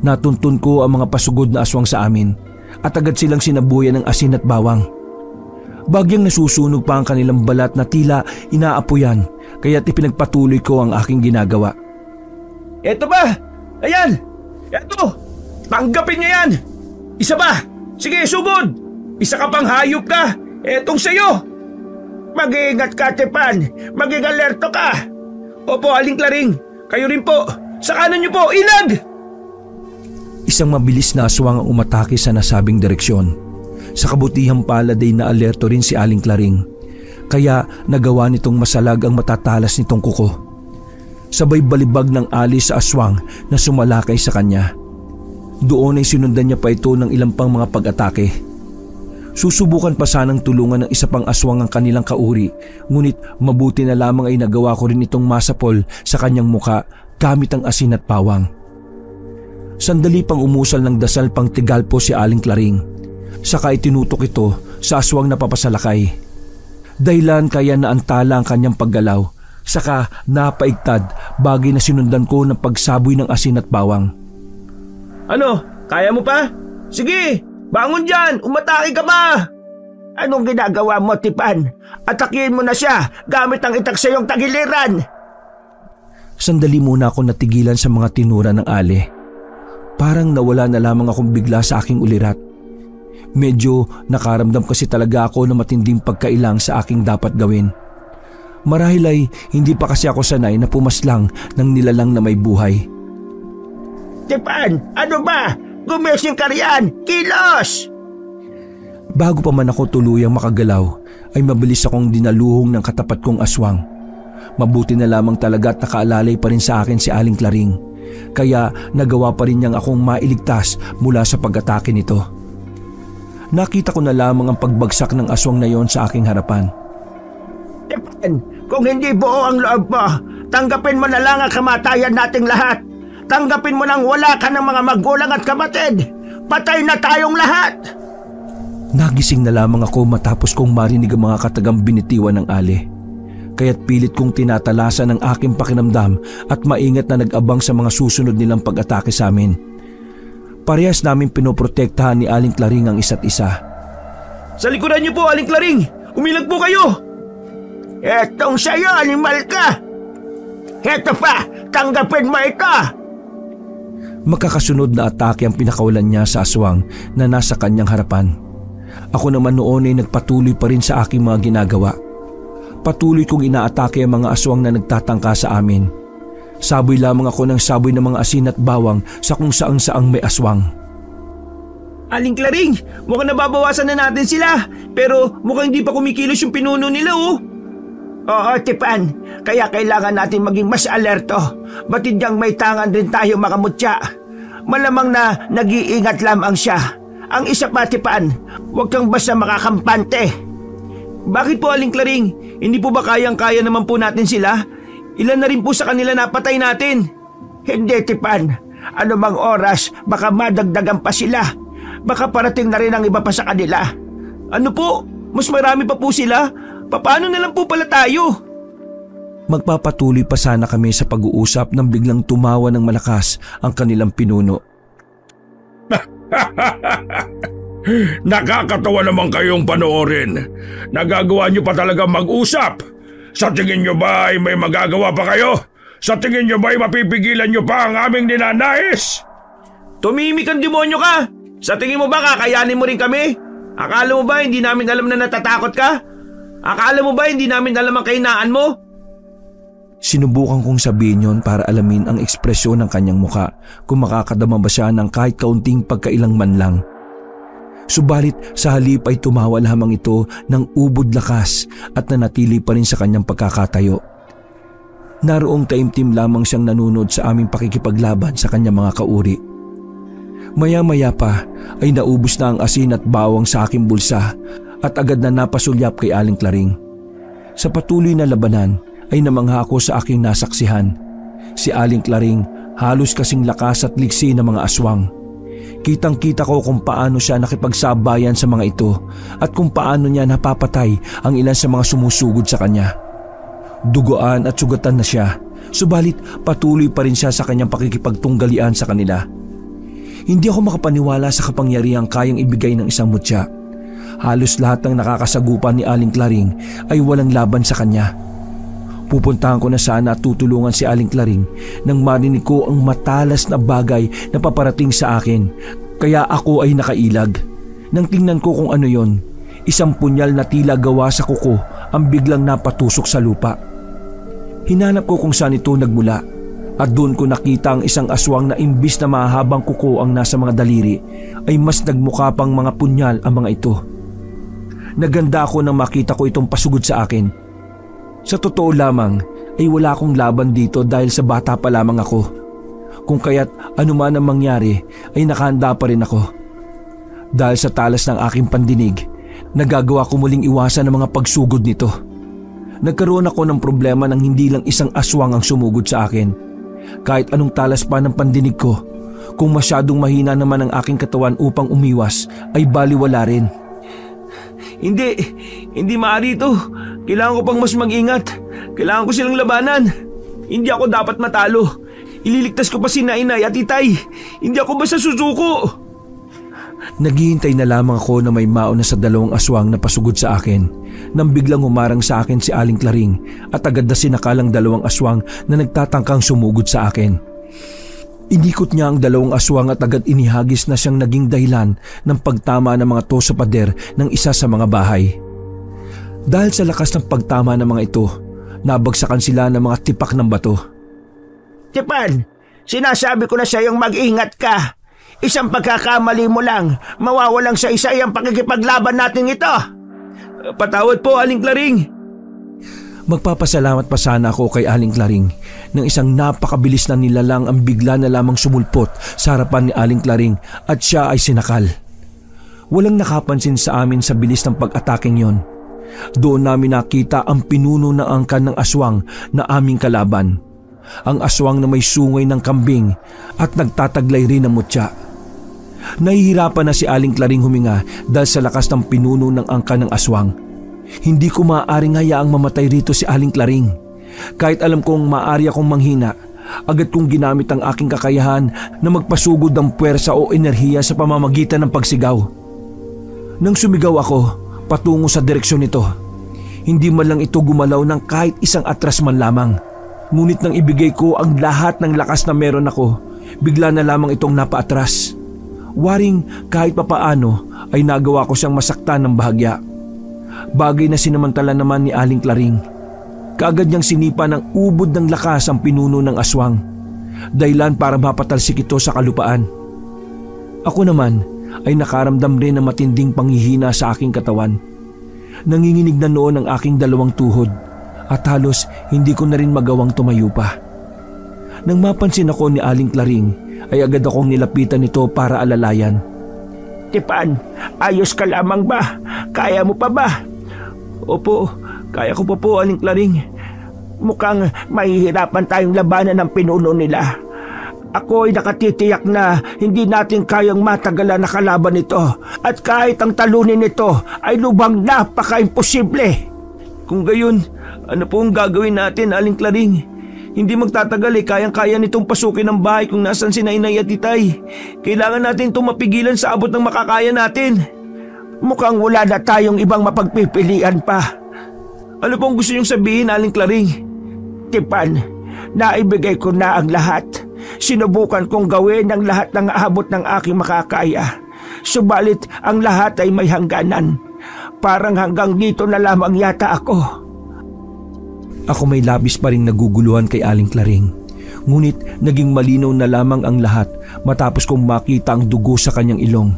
natuntun ko ang mga pasugod na aswang sa amin at agad silang sinabuyan ng asin at bawang. Bagyang nasusunog pa ang kanilang balat na tila inaapuyan, kaya't ipinagpatuloy ko ang aking ginagawa.
Eto ba? Ayan! Eto! Tanggapin niya yan! Isa ba? Sige, sugod! Isa ka pang hayop ka! Etong sa'yo! Mag-iingat ka, Tipan! Maging alerto ka! Opo, Aling Claring! Kayo rin po! Sa kanan niyo po! Inag!
Isang mabilis na aswang ang umatake sa nasabing direksyon. Sa kabutihang palad ay naalerto rin si Aling Claring, kaya nagawa nitong masalag ang matatalas nitong kuko. Sabay balibag ng Ali sa aswang na sumalakay sa kanya. Doon ay sinundan niya pa ito ng ilang pang mga pag-atake. Susubukan pa sanang tulungan ng isa pang aswang ang kanilang kauri, ngunit mabuti na lamang ay nagawa ko rin itong masapol sa kanyang muka gamit ang asin at bawang. Sandali pang umusal ng dasal pang tigalpo si Aling Claring, saka itinutok ito sa aswang na papasalakay. Dahilan kaya naantala ang kanyang paggalaw, saka napaigtad bagay na sinundan ko ng pagsaboy ng asin at bawang.
Ano? Kaya mo pa? Sige! Bangon dyan! Umatake ka ba? Anong ginagawa mo, Tipan? Atakihin mo na siya gamit ang itak sa iyong tagiliran!
Sandali muna ako natigilan sa mga tinura ng Ali. Parang nawala na lamang akong bigla sa aking ulirat. Medyo nakaramdam kasi talaga ako ng matinding pagkailang sa aking dapat gawin. Marahil ay hindi pa kasi ako sanay na pumaslang ng nilalang na may buhay.
Tipan, ano ba? Gumising ka riyan! Kilos!
Bago pa man ako tuluyang makagalaw, ay mabilis akong dinaluhong ng katapat kong aswang. Mabuti na lamang talaga at nakaalalay pa rin sa akin si Aling Claring, kaya nagawa pa rin niyang akong mailigtas mula sa pag-atake nito. Nakita ko na lamang ang pagbagsak ng aswang na yon sa aking harapan.
Tipan, kung hindi buo ang loob mo, tanggapin mo na lang ang kamatayan nating lahat. Tanggapin mo nang wala ka ng mga magulang at kapatid. Patay na tayong lahat.
Nagising na lamang ako matapos kong marinig ang mga katagang binitiwan ng Ali. Kaya't pilit kong tinatalasan ang aking pakinamdam at maingat na nag-abang sa mga susunod nilang pag-atake sa amin. Parehas namin pinoprotektahan ni Aling Claring ang isa't isa.
Sa likuran niyo po, Aling Claring! Umilag po kayo! Etong sa'yo, animal ka! Eto pa! Tanggapin mo ito!
Magkakasunod na atake ang pinakawalan niya sa aswang na nasa kanyang harapan. Ako naman noon ay nagpatuloy pa rin sa aking mga ginagawa. Patuloy kong inaatake ang mga aswang na nagtatangka sa amin. Saboy lamang ako ng saboy ng mga asin at bawang sa kung saang may aswang.
Aling Claring, mukhang nababawasan na natin sila, pero mukhang hindi pa kumikilos yung pinuno nila, oh. Oo, Tipan. Kaya kailangan natin maging mas alerto. Batidyang may tangan din tayo mga mutya. Malamang na nag-iingat lamang siya. Ang isa pa, Tipan, huwag kang basta makakampante. Bakit po, Aling Claring? Hindi po ba kayang-kaya naman po natin sila? Ilan na rin po sa kanila napatay natin. Hindi, Tipan. Ano mang oras, baka madagdagan pa sila. Baka parating na rin ang iba pa sa kanila. Ano po? Mas marami pa po sila? Paano na lang po pala tayo?
Magpapatuloy pa sana kami sa pag-uusap nang biglang tumawa ng malakas ang kanilang pinuno.
Nakakatawa naman kayong panoorin. Nagagawa niyo pa talaga mag-usap. Sa tingin niyo ba ay may magagawa pa kayo? Sa tingin niyo ba ay mapipigilan niyo pa ang aming ninanais?
Tumimik ang demonyo ka! Sa tingin mo ba kakayanin mo rin kami? Akala mo ba hindi namin alam na natatakot ka? Akala mo ba hindi namin alam ang kahinaan mo?
Sinubukan kong sabihin yon para alamin ang ekspresyon ng kanyang muka kung makakadama ba siya ng kahit kaunting pagkailang man lang. Subalit sa halip ay tumawa lamang ito ng ubod lakas at nanatili pa rin sa kanyang pagkakatayo. Naroong taimtim lamang siyang nanunod sa aming pakikipaglaban sa kanyang mga kauri. Maya-maya pa ay naubos na ang asin at bawang sa aking bulsa at agad na napasulyap kay Aling Claring. Sa patuloy na labanan ay namangha ako sa aking nasaksihan. Si Aling Claring halos kasing lakas at liksi ng mga aswang. Kitang-kita ko kung paano siya nakipagsabayan sa mga ito at kung paano niya napapatay ang ilan sa mga sumusugod sa kanya. Duguan at sugatan na siya, subalit patuloy pa rin siya sa kanyang pakikipagtunggalian sa kanila. Hindi ako makapaniwala sa kapangyarihang kayang ibigay ng isang mutya. Halos lahat ng nakakasagupan ni Aling Claring ay walang laban sa kanya. Pupuntahan ko na sana at tutulungan si Aling Claring nang marinig ko ang matalas na bagay na paparating sa akin, kaya ako ay nakailag. Nang tingnan ko kung ano yon, isang punyal na tila gawa sa kuko ang biglang napatusok sa lupa. Hinanap ko kung saan ito nagmula at doon ko nakita ang isang aswang na imbis na mahabang kuko ang nasa mga daliri ay mas nagmukha pang mga punyal ang mga ito. Naganda ako nang makita ko itong pasugod sa akin. Sa totoo lamang ay wala akong laban dito dahil sa bata pa lamang ako. Kung kaya't anuman ang mangyari ay nakahanda pa rin ako. Dahil sa talas ng aking pandinig, nagagawa ko muling iwasan ang mga pagsugod nito. Nagkaroon ako ng problema nang hindi lang isang aswang ang sumugod sa akin. Kahit anong talas pa ng pandinig ko, kung masyadong mahina naman ang aking katawan upang umiwas, ay baliwala rin.
Hindi maaari ito. Kailangan ko pang mas mag-ingat. Kailangan ko silang labanan. Hindi ako dapat matalo. Ililigtas ko pa si Nainay at Itay. Hindi ako basta susuko.
Naghihintay na lamang ako na may mauna sa dalawang aswang na pasugod sa akin nang biglang humarang sa akin si Aling Claring at agad na sinakalang dalawang aswang na nagtatangkang sumugod sa akin. Inikot niya ang dalawang aswang at agad inihagis na siyang naging dahilan ng pagtama ng mga to sa pader ng isa sa mga bahay. Dahil sa lakas ng pagtama ng mga ito, nabagsakan sila ng mga tipak ng bato.
Tipan, sinasabi ko na sa iyong mag-ingat ka. Isang pagkakamali mo lang, mawawalang sa isa ang pakikipaglaban natin ito. Patawad po, Aling Claring.
Magpapasalamat pa sana ako kay Aling Claring nang isang napakabilis na nilalang ang bigla na lamang sumulpot sa harapan ni Aling Claring at siya ay sinakal. Walang nakapansin sa amin sa bilis ng pag-ataking yon. Doon namin nakita ang pinuno ng angkan ng aswang na aming kalaban. Ang aswang na may sungay ng kambing at nagtataglay rin ng mutya. Nahihirapan na si Aling Claring huminga dahil sa lakas ng pinuno ng angkan ng aswang. Hindi ko maaaring hayaang mamatay rito si Aling Claring. Kahit alam kong maaari akong manghina, agad kong ginamit ang aking kakayahan na magpasugod ng puwersa o enerhiya sa pamamagitan ng pagsigaw. Nang sumigaw ako patungo sa direksyon nito, hindi man lang ito gumalaw ng kahit isang atras man lamang. Ngunit nang ibigay ko ang lahat ng lakas na meron ako, bigla na lamang itong napaatras. Waring kahit papaano ay nagawa ko siyang masaktan ng bahagya. Bagay na sinamantala naman ni Aling Claring. Kaagad niyang sinipa ng ubod ng lakas ang pinuno ng aswang, dahilan para mapatalsik ito sa kalupaan. Ako naman ay nakaramdam rin ng matinding panghihina sa aking katawan. Nanginginig na noon ang aking dalawang tuhod at halos hindi ko na rin magawang tumayo pa. Nang mapansin ako ni Aling Claring ay agad akong nilapitan nito para alalayan.
Tipan, ayos ka lamang ba? Kaya mo pa ba? Opo, kaya ko pa po, Aling Claring. Mukhang mahihirapan tayong labanan ng pinuno nila. Ako ay nakatitiyak na hindi natin kayang matagalan na kalaban nito at kahit ang talunin nito ay lubhang napaka-imposible. Kung gayon, ano po ang gagawin natin, Aling Claring? Hindi magtatagal kayang-kaya nitong pasukin ang bahay kung nasan si Nainay at Itay. Kailangan natin itong mapigilan sa abot ng makakaya natin. Mukhang wala na tayong ibang mapagpipilian pa. Ano pong gusto niyong sabihin, Aling Claring? Tipan, naibigay ko na ang lahat. Sinubukan kong gawin ang lahat ng abot ng aking makakaya. Subalit ang lahat ay may hangganan. Parang hanggang dito na lamang yata ako.
Ako may labis pa ring naguguluhan kay Aling Claring. Ngunit naging malinaw na lamang ang lahat matapos kong makita ang dugo sa kanyang ilong.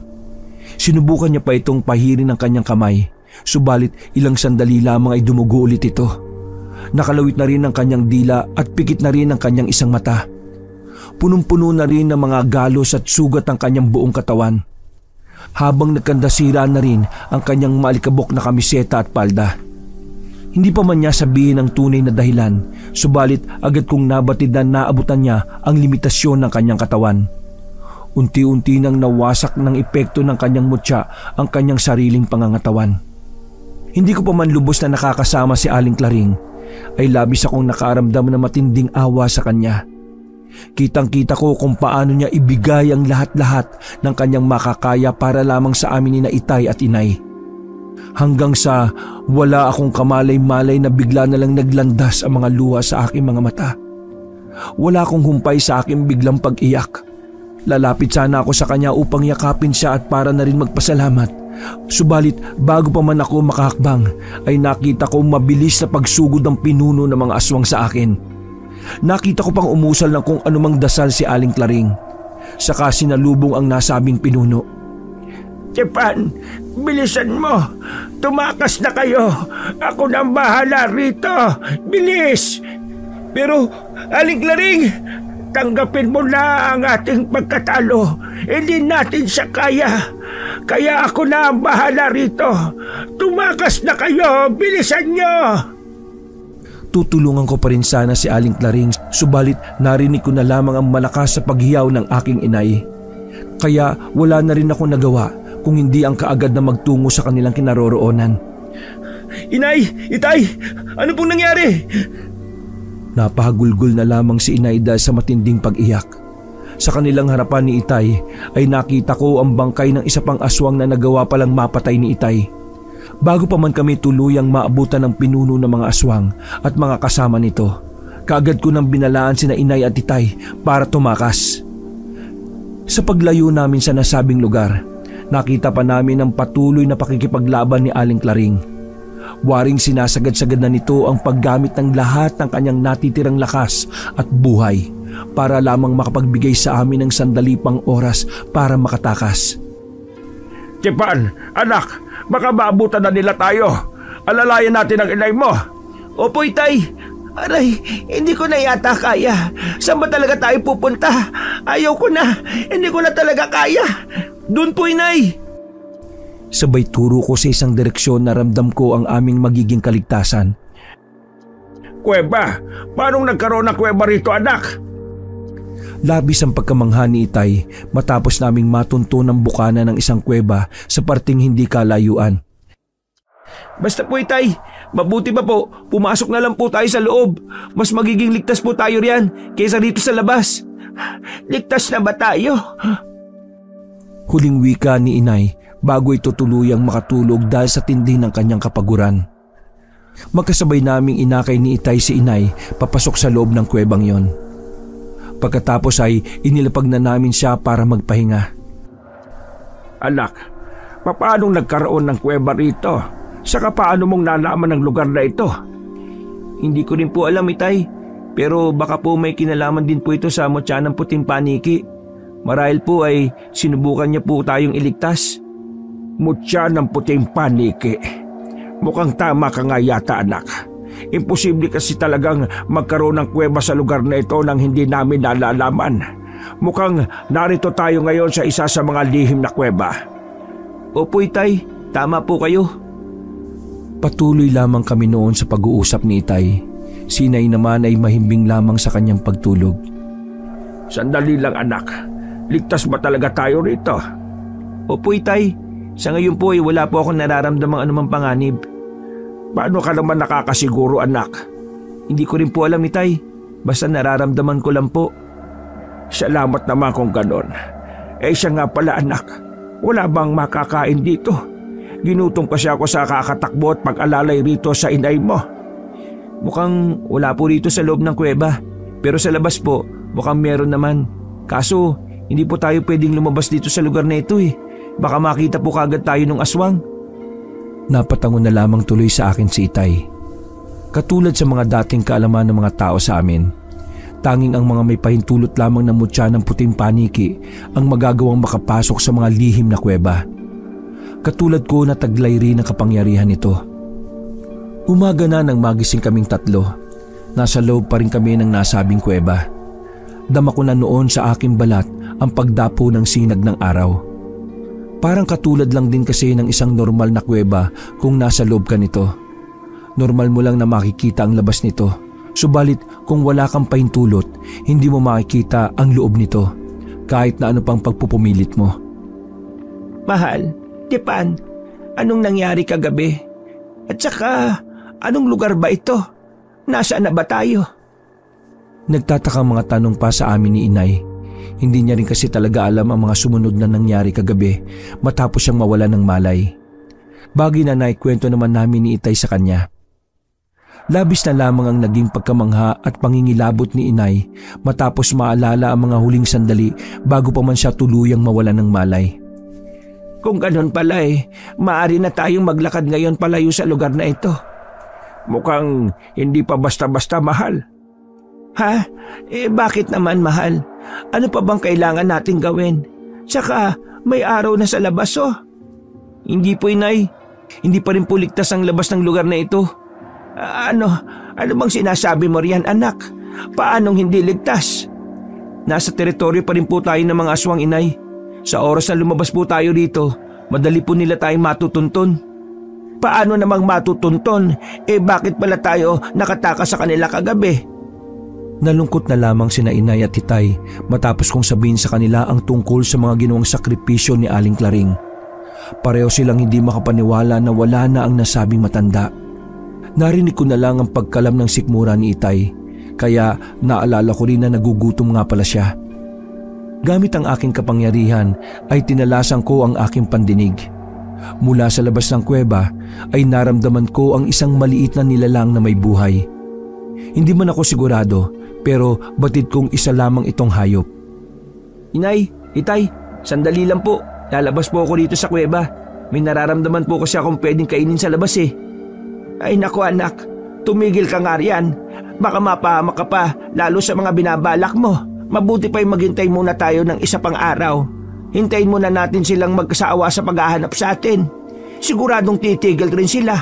Sinubukan niya pa itong pahirin ng kanyang kamay, subalit ilang sandali lamang ay dumugo ulit ito. Nakalawit na rin ang kanyang dila at pikit na rin ang kanyang isang mata. Punong-puno na rin ng mga galos at sugat ang kanyang buong katawan. Habang nagkandasira na rin ang kanyang maalikabok na kamiseta at palda. Hindi pa man niya sabihin ang tunay na dahilan, subalit agad kong nabatid na naabutan niya ang limitasyon ng kanyang katawan. Unti-unti nang nawasak ng epekto ng kanyang mutya ang kanyang sariling pangangatawan. Hindi ko pa man lubos na nakakasama si Aling Claring, ay labis akong nakaaramdam na matinding awa sa kanya. Kitang-kita ko kung paano niya ibigay ang lahat-lahat ng kanyang makakaya para lamang sa amin ni na Itay at Inay. Hanggang sa wala akong kamalay-malay na bigla na lang naglandas ang mga luha sa aking mga mata. Wala akong humpay sa aking biglang pag-iyak. Lalapit sana ako sa kanya upang yakapin siya at para na rin magpasalamat. Subalit bago pa man ako makahakbang ay nakita ko mabilis na pagsugod ng pinuno ng mga aswang sa akin. Nakita ko pang umusal ng kung anumang dasal si Aling Claring. Saka sinalubong ang nasabing pinuno.
Tipan, bilisan mo. Tumakas na kayo. Ako nang bahala rito. Bilis! Pero, Aling Claring, tanggapin mo na ang ating pagkatalo. Hindi natin siya kaya. Kaya ako na ang bahala rito. Tumakas na kayo. Bilisan nyo!
Tutulungan ko pa rin sana si Aling Claring, subalit narinig ko na lamang ang malakas sa paghiyaw ng aking inay. Kaya wala na rin ako nagawa kung hindi ang kaagad na magtungo sa kanilang kinaroroonan.
Inay! Itay! Ano pong nangyari?
Napahagulgol na lamang si Inay dahil sa matinding pag-iyak. Sa kanilang harapan ni Itay ay nakita ko ang bangkay ng isa pang aswang na nagawa palang mapatay ni Itay. Bago pa man kami tuluyang maabutan ng pinuno ng mga aswang at mga kasama nito, kaagad ko nang binalaan sina Inay at Itay para tumakas. Sa paglayo namin sa nasabing lugar, nakita pa namin ang patuloy na pakikipaglaban ni Aling Claring. Waring sinasagad-sagad na nito ang paggamit ng lahat ng kanyang natitirang lakas at buhay para lamang makapagbigay sa amin ng sandali pang oras para makatakas.
Tipan, anak! Baka maabutan na nila tayo. Alalayan natin ang inay mo.
Opo, Itay. Aray, hindi ko na yata kaya. Saan ba talaga tayo pupunta? Ayaw ko na. Hindi ko na talaga kaya. Doon po, Inay.
Sabay turo ko sa isang direksyon na ramdam ko ang aming magiging kaligtasan.
Kuweba? Paano nagkaroon ng kuweba rito, anak?
Labis ang pagkamangha ni Itay matapos naming matunto ng bukana ng isang kuweba sa parting hindi kalayuan.
Basta po, Itay, mabuti pa po, pumasok na lang po tayo sa loob. Mas magiging ligtas po tayo riyan kaysa dito sa labas. Ligtas na ba tayo?
Huling wika ni Inay bago ito tuluyang makatulog dahil sa tindi ng kanyang kapaguran. Magkasabay naming inakay ni Itay si Inay papasok sa loob ng kuwebang yon. Pagkatapos ay inilapag na namin siya para magpahinga.
Anak, paano nagkaroon ng kuweba rito? Saka paano mong nalaman ang lugar na ito?
Hindi ko rin po alam, Itay. Pero baka po may kinalaman din po ito sa mutya ng puting paniki. Marahil po ay sinubukan niya po tayong iligtas.
Mutya ng puting paniki. Mukhang tama ka nga yata, anak. Imposible kasi talagang magkaroon ng kuweba sa lugar na ito nang hindi namin nalalaman. Mukhang narito tayo ngayon sa isa sa mga lihim na kuweba.
Opo, Itay. Tama po kayo.
Patuloy lamang kami noon sa pag-uusap ni Itay. Si Inay naman ay mahimbing lamang sa kanyang pagtulog.
Sandali lang, anak. Ligtas ba talaga tayo rito?
Opo, Itay. Sa ngayon po ay wala po akong nararamdamang anumang panganib.
Paano ka naman nakakasiguro, anak?
Hindi ko rin po alam, Itay. Basta nararamdaman ko lang po.
Salamat naman kung ganon. Siya nga pala, anak. Wala bang makakain dito? Ginutom kasi ako sa kakatakbo at pag-alalay rito sa inay mo.
Mukhang wala po rito sa loob ng kuweba. Pero sa labas po, mukhang meron naman. Kaso, hindi po tayo pwedeng lumabas dito sa lugar na ito eh. Baka makita po kagad tayo ng aswang.
Napatango na lamang tuloy sa akin si Itay. Katulad sa mga dating kaalaman ng mga tao sa amin, tanging ang mga may pahintulot lamang ng mutya ng puting paniki ang magagawang makapasok sa mga lihim na kuweba. Katulad ko na taglay rin ang kapangyarihan nito. Umaga na nang magising kaming tatlo. Nasa loob pa rin kami ng nasabing kuweba. Dama ko na noon sa aking balat ang pagdapo ng sinag ng araw. Parang katulad lang din kasi ng isang normal na kuweba kung nasa loob ka nito. Normal mo lang na makikita ang labas nito. Subalit kung wala kang pahintulot, hindi mo makikita ang loob nito kahit na ano pang pagpupumilit mo.
Mahal, Tipan, anong nangyari kagabi? At saka, anong lugar ba ito? Nasaan na ba tayo?
Nagtatakang mga tanong pa sa amin ni Inay. Hindi niya rin kasi talaga alam ang mga sumunod na nangyari kagabi matapos siyang mawala ng malay. Bagay na naikwento naman namin ni Itay sa kanya. Labis na lamang ang naging pagkamangha at pangingilabot ni Inay matapos maalala ang mga huling sandali bago pa man siya tuluyang mawala ng malay.
Kung ganun pala maaari na tayong maglakad ngayon palayo sa lugar na ito.
Mukhang hindi pa basta-basta, mahal.
Ha? Bakit naman, mahal? Ano pa bang kailangan nating gawin? Tsaka may araw na sa labas
Hindi po, Inay. Hindi pa rin po ligtas ang labas ng lugar na ito.
Ano bang sinasabi mo riyan, anak? Paanong hindi ligtas?
Nasa teritoryo pa rin po tayo ng mga aswang, Inay. Sa oras na lumabas po tayo dito, madali po nila tayong matutuntun.
Paano namang matutuntun? Bakit pala tayo nakatakas sa kanila kagabi?
Nalungkot na lamang sina Inay at Itay matapos kong sabihin sa kanila ang tungkol sa mga ginawang sakripisyo ni Aling Klaring. Pareho silang hindi makapaniwala na wala na ang nasabing matanda. Narinig ko na lang ang pagkalam ng sikmura ni Itay, kaya naalala ko rin na nagugutom nga pala siya. Gamit ang aking kapangyarihan ay tinalasan ko ang aking pandinig. Mula sa labas ng kuweba ay naramdaman ko ang isang maliit na nilalang na may buhay. Hindi man ako sigurado pero batid kong isa lamang itong hayop.
Inay, Itay, sandali lang po. Lalabas po ako dito sa kuweba. May nararamdaman po kasi akong pwedeng kainin sa labas
Ay naku anak, tumigil ka nga riyan. Baka mapahamak ka pa lalo sa mga binabalak mo. Mabuti pa'y maghintay muna tayo ng isa pang araw. Hintayin muna natin silang magkasaawa sa paghahanap sa atin. Siguradong titigil rin sila.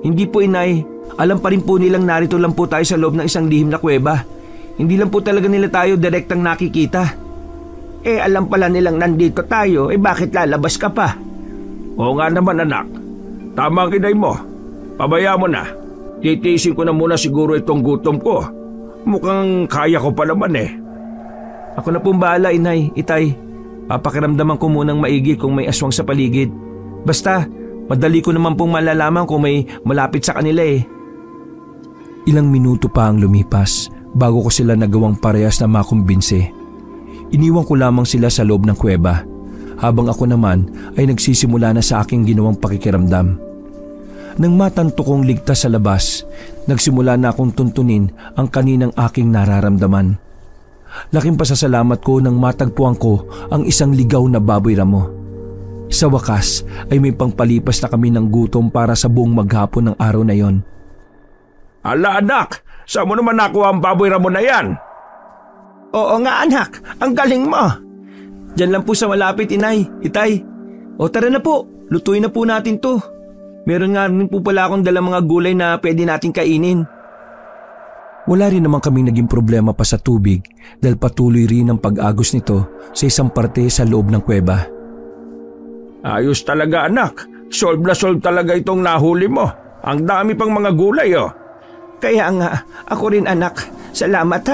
Hindi po, Inay. Alam pa rin po nilang narito lang po tayo sa loob ng isang lihim na kuweba. Hindi lang po talaga nila tayo direktang nakikita.
Alam pala nilang nandito tayo, bakit lalabas ka pa?
Oo nga naman, anak. Tama ang Inay mo. Pabaya mo na. Titiisin ko na muna siguro itong gutom ko. Mukhang kaya ko pa naman
Ako na pong bahala, Inay, Itay. Papakiramdaman ko munang maigi kung may aswang sa paligid. Basta, madali ko naman pong malalaman kung may malapit sa kanila
Ilang minuto pa ang lumipas bago ko sila nagawang parehas na makumbinse. Iniwan ko lamang sila sa loob ng kuweba, habang ako naman ay nagsisimula na sa aking ginawang pakikiramdam. Nang matanto kong ligtas sa labas, nagsimula na akong tuntunin ang kaninang aking nararamdaman. Laking pasasalamat ko nang matagpuan ko ang isang ligaw na baboy ramo. Sa wakas ay may pangpalipas na kami ng gutom para sa buong maghapon ng araw na yon.
Ala anak, saan mo naman nakuha ang baboy ramo na yan?
Oo nga anak, ang galing mo.
Diyan lang po sa malapit, Inay, Itay. O tara na po, lutuin na po natin to. Meron nga rin po pala akong dalang mga gulay na pwede natin kainin.
Wala rin naman kaming naging problema pa sa tubig dahil patuloy rin ang pag-agos nito sa isang parte sa loob ng kuweba.
Ayos talaga anak, solve na solve talaga itong nahuli mo. Ang dami pang mga gulay
Kaya nga, ako rin anak, salamat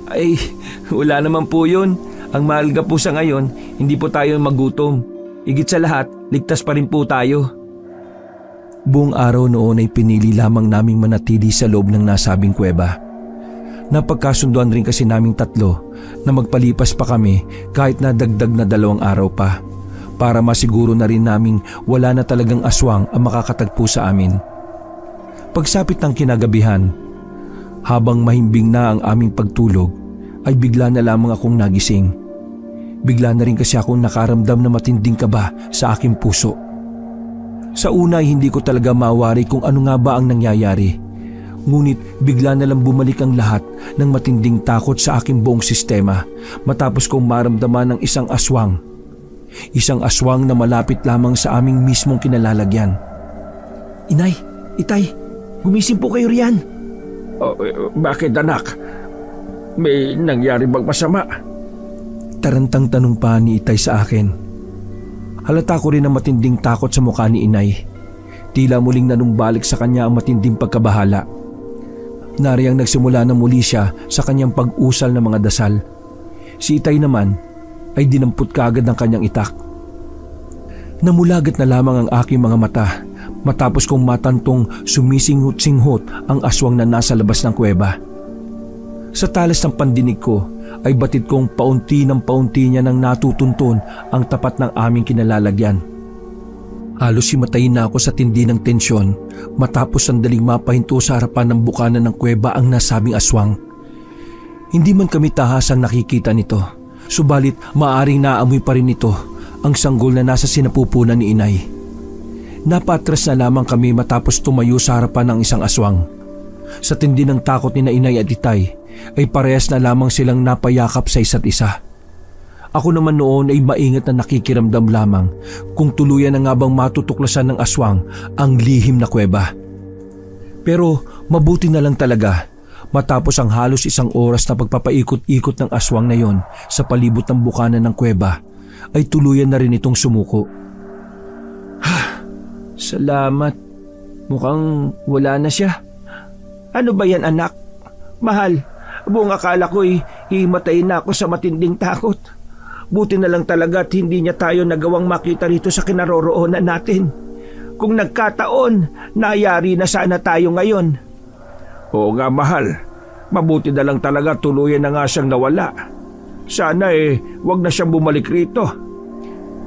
Ay, wala naman po yun. Ang mahalaga po sa ngayon, hindi po tayo magutom. Higit sa lahat, ligtas pa rin po tayo.
Buong araw noon ay pinili lamang naming manatili sa loob ng nasabing kuweba. Napagkasunduan rin kasi naming tatlo na magpalipas pa kami kahit na dagdag na 2 araw pa para masiguro na rin naming wala na talagang aswang ang makakatagpo sa amin. Pagsapit ng kinagabihan, habang mahimbing na ang aming pagtulog, ay bigla na lamang akong nagising. Bigla na rin kasi akong nakaramdam na matinding kaba sa aking puso. Sa una ay hindi ko talaga mawari kung ano nga ba ang nangyayari. Ngunit bigla na lang bumalik ang lahat ng matinding takot sa aking buong sistema matapos kong maramdaman ng isang aswang. Isang aswang na malapit lamang sa aming mismong kinalalagyan.
Inay, Itay, gumising po kayo riyan.
Bakit anak? May nangyari bang masama?
Tarantang tanong pa ni Itay sa akin. Halata ko rin ang matinding takot sa mukha ni Inay. Tila muling nanumbalik sa kanya ang matinding pagkabahala. Nariyang nagsimula na muli siya sa kanyang pag-usal ng mga dasal. Si Itay naman ay dinampot kaagad ng kanyang itak. Namulagat na lamang ang aking mga mata matapos kong matantong sumisinghot-singhot ang aswang na nasa labas ng kuweba. Sa talas ng pandinig ko ay batid kong paunti ng paunti niya nang natutunton ang tapat ng aming kinalalagyan. Halos himatayin na ako sa tindi ng tensyon matapos sandaling mapahinto sa harapan ng bukana ng kuweba ang nasabing aswang. Hindi man kami tahasang nakikita nito, subalit maaring naamoy pa rin ito ang sanggol na nasa sinapupunan ni Inay. Napatras na lamang kami matapos tumayo sa harapan ng isang aswang. Sa tindi ng takot ni na Inay at Itay ay parehas na lamang silang napayakap sa isa't isa. Ako naman noon ay maingat na nakikiramdam lamang kung tuluyan na nga bang matutuklasan ng aswang ang lihim na kuweba. Pero mabuti na lang talaga matapos ang halos 1 oras na pagpapaikot-ikot ng aswang na yon sa palibot ng bukana ng kuweba ay tuluyan na rin itong sumuko.
Salamat. Mukhang wala na siya.
Ano ba yan anak? Mahal, buong akala ko'y himatay na ako sa matinding takot. Buti na lang talaga at hindi niya tayo nagawang makita rito sa kinaroroonan natin. Kung nagkataon, nayari na sana tayo ngayon. Oo nga mahal, mabuti na lang talaga tuluyan na nga siyang nawala. Sana wag na siyang bumalik rito.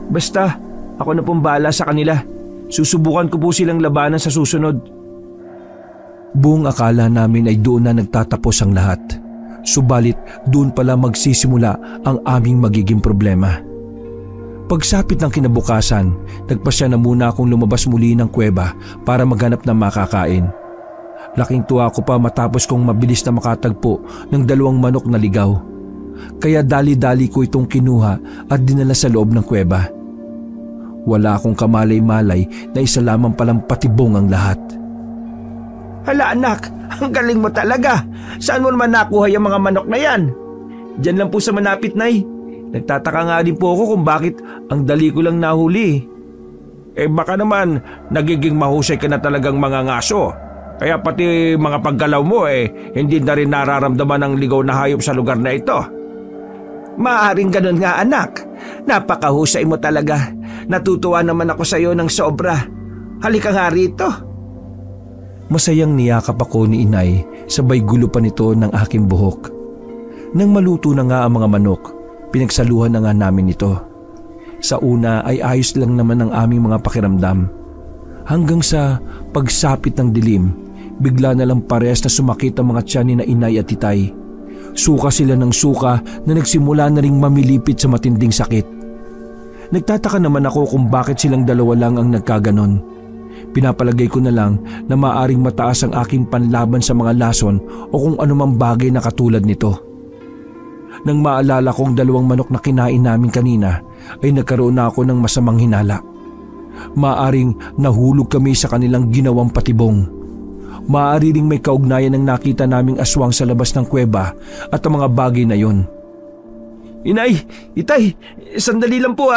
Basta, ako na pong bahala sa kanila. Susubukan ko po silang labanan sa susunod.
Buong akala namin ay doon na nagtatapos ang lahat. Subalit doon pala magsisimula ang aming magiging problema. Pagsapit ng kinabukasan, nagpasya na muna akong lumabas muli ng kuweba para maghanap ng makakain. Laking tuwa ko pa matapos kong mabilis na makatagpo ng 2 manok na ligaw. Kaya dali-dali ko itong kinuha at dinala sa loob ng kuweba. Wala akong kamalay-malay na isa lamang palang patibong ang lahat.
Hala anak, ang galing mo talaga. Saan mo naman nakuha yung mga manok na yan?
Diyan lang po sa manapit, Nay. Nagtataka nga din po ako kung bakit ang dali ko lang nahuli.
Baka naman nagiging mahusay ka na talagang mga ngaso. Kaya pati mga paggalaw mo hindi na rin nararamdaman ng ligaw na hayop sa lugar na ito. Maaring ganun nga anak. Napakahusay mo talaga. Natutuwa naman ako sa iyo ng sobra. Halika nga rito.
Masayang niyakap ako ni Inay sabay gulo pa nito ng aking buhok. Nang maluto na nga ang mga manok, pinagsaluhan na nga namin ito. Sa una ay ayos lang naman ang aming mga pakiramdam. Hanggang sa pagsapit ng dilim, bigla na lang parehas na sumakit ang mga tiyan ni na Inay at Itay. Suka sila ng suka na nagsimula na ring mamilipit sa matinding sakit. Nagtataka naman ako kung bakit silang dalawa lang ang nagkaganon. Pinapalagay ko na lang na maaring mataas ang aking panlaban sa mga lason o kung anumang bagay na katulad nito. Nang maalala kong 2 manok na kinain namin kanina ay nagkaroon na ako ng masamang hinala. Maaring nahulog kami sa kanilang ginawang patibong. Maaari ring may kaugnayan ng nakita naming aswang sa labas ng kuweba at ang mga bagay na yon.
Inay, Itay, sandali lang po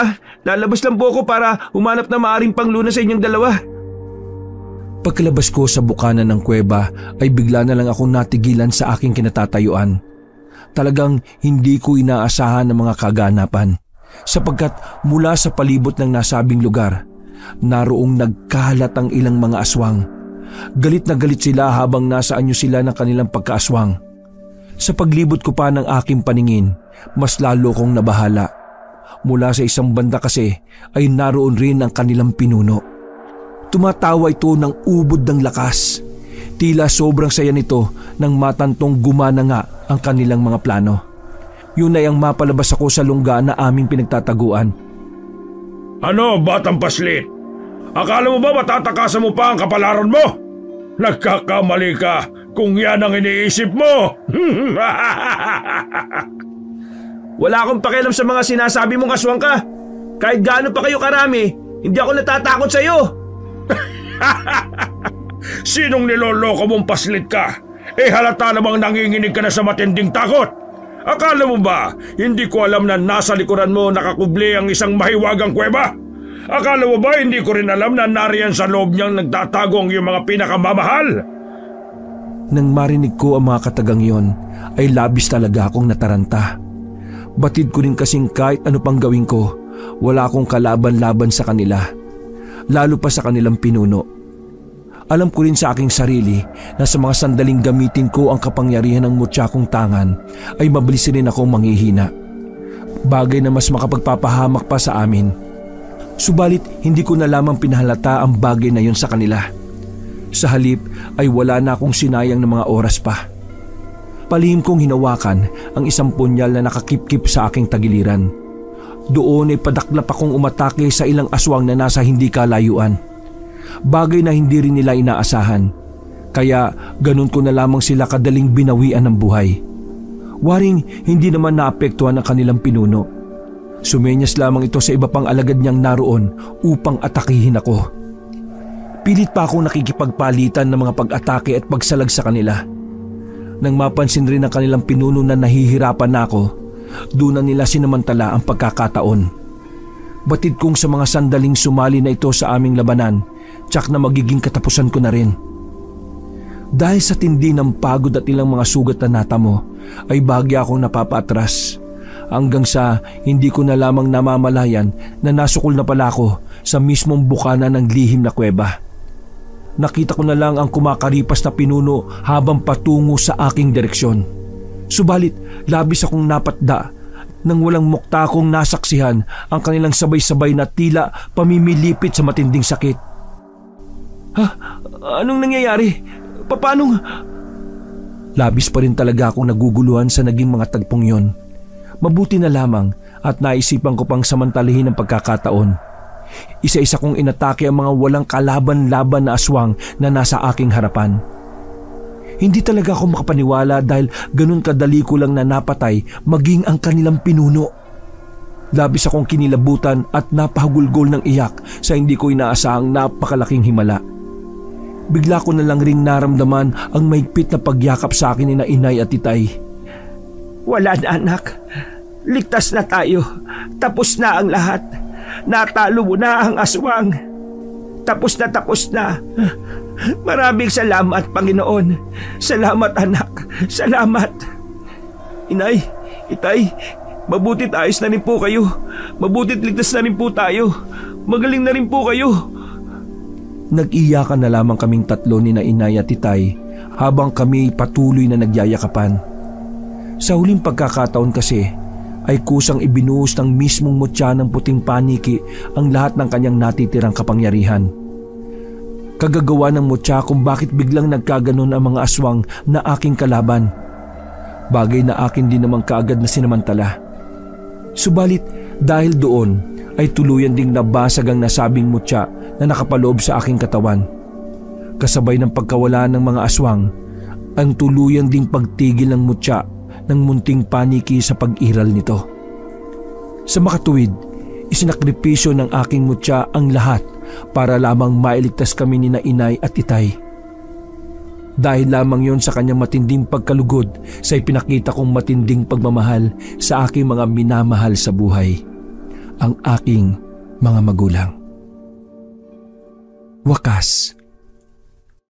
Lalabas lang po ako para humanap na maaring pangluna sa inyong dalawa.
Pagkalabas ko sa bukana ng kuweba ay bigla na lang akong natigilan sa aking kinatatayuan. Talagang hindi ko inaasahan ng mga kaganapan sapagkat mula sa palibot ng nasabing lugar, naroong nagkalat ang ilang mga aswang. Galit na galit sila habang nasa anyo sila ng kanilang pagkaaswang. Sa paglibot ko pa ng aking paningin, mas lalo kong nabahala. Mula sa isang banda kasi ay naroon rin ang kanilang pinuno. Tumatawa ito ng ubod ng lakas. Tila sobrang saya nito nang matantong gumana nga ang kanilang mga plano. Yun ay ang mapalabas ako sa lungga na aming pinagtataguan.
Ano, batang paslit? Akala mo ba matatakasan mo pa ang kapalaran mo? Nagkakamali ka kung yan ang iniisip mo.
Wala akong pakialam sa mga sinasabi mong aswang ka. Kahit gaano pa kayo karami, hindi ako natatakot sa iyo.
Sinong niloloko mong paslit ka? Halata namang nanginginig ka na sa matinding takot. Akala mo ba hindi ko alam na nasa likuran mo nakakubli ang isang mahiwagang kuweba? Akala mo ba hindi ko rin alam na nariyan sa loob niyang nagtatago ang iyong mga pinakamamahal?
Nang marinig ko ang mga katagang yon, ay labis talaga akong nataranta. Batid ko rin kasing kahit ano pang gawin ko, wala akong kalaban-laban sa kanila, lalo pa sa kanilang pinuno. Alam ko rin sa aking sarili na sa mga sandaling gamitin ko ang kapangyarihan ng mutya kong tangan ay mabilis rin akong manghihina. Bagay na mas makapagpapahamak pa sa amin. Subalit hindi ko na lamang pinahalata ang bagay na yon sa kanila. Sa halip ay wala na akong sinayang ng mga oras pa. Palihim kong hinawakan ang isang punyal na nakakipkip sa aking tagiliran. Doon ay padaklap akong umatake sa ilang aswang na nasa hindi kalayuan. Bagay na hindi rin nila inaasahan. Kaya ganun ko na lamang sila kadaling binawian ng buhay. Waring hindi naman naapektuhan ang kanilang pinuno. Sumenyas lamang ito sa iba pang alagad niyang naroon upang atakihin ako. Pilit pa akong nakikipagpalitan ng mga pag-atake at pagsalag sa kanila. Nang mapansin rin ng kanilang pinuno na nahihirapan na ako, doon na nila sinamantala ang pagkakataon. Batid kong sa mga sandaling sumali na ito sa aming labanan, tsak na magiging katapusan ko na rin. Dahil sa tindi ng pagod at ilang mga sugat na natamo, ay bahagya akong napapaatras. Hanggang sa hindi ko na lamang namamalayan na nasukol na pala ako sa mismong bukana ng lihim na kuweba. Nakita ko na lang ang kumakaripas na pinuno habang patungo sa aking direksyon. Subalit labis akong napatda nang walang mukta akong nasaksihan ang kanilang sabay-sabay na tila pamimilipit sa matinding sakit. Ha? Anong nangyayari? Paano? Labis pa rin talaga akong naguguluhan sa naging mga tagpong yon. Mabuti na lamang at naisipan ko pang samantalihin ang pagkakataon. Isa-isa kong inatake ang mga walang kalaban-laban na aswang na nasa aking harapan. Hindi talaga ako makapaniwala dahil ganun kadali ko lang na napatay maging ang kanilang pinuno. Labis akong kinilabutan at napahagulgol ng iyak sa hindi ko inaasahang napakalaking himala. Bigla ko na lang ring naramdaman ang mahigpit na pagyakap sa akin ni na inay at titay.
Wala na anak. Ligtas na tayo. Tapos na ang lahat. Natalo mo na ang aswang. Tapos na. Maraming salamat, Panginoon. Salamat, anak. Salamat. Inay, itay, mabutit ayos na rin po kayo. Mabutit ligtas na rin po tayo. Magaling na rin po kayo.
Nag-iyakan na lamang kaming tatlo ni na inay at titay habang kami patuloy na nagyayakapan. Sa huling pagkakataon kasi ay kusang ibinuhos ng mismong mutya ng puting paniki ang lahat ng kanyang natitirang kapangyarihan. Kagagawa ng mutya kung bakit biglang nagkaganon ang mga aswang na aking kalaban. Bagay na akin din naman kaagad na sinamantala. Subalit dahil doon ay tuluyan ding nabasag ang nasabing mutya na nakapaloob sa aking katawan. Kasabay ng pagkawala ng mga aswang, ang tuluyan ding pagtigil ng mutya ng munting paniki sa pag-iral nito. Sa makatuwid, isinakripisyo ng aking mutya ang lahat para lamang mailigtas kami ni na inay at itay. Dahil lamang yon sa kanyang matinding pagkalugod sa ipinakita kong matinding pagmamahal sa aking mga minamahal sa buhay, ang aking mga magulang. Wakas,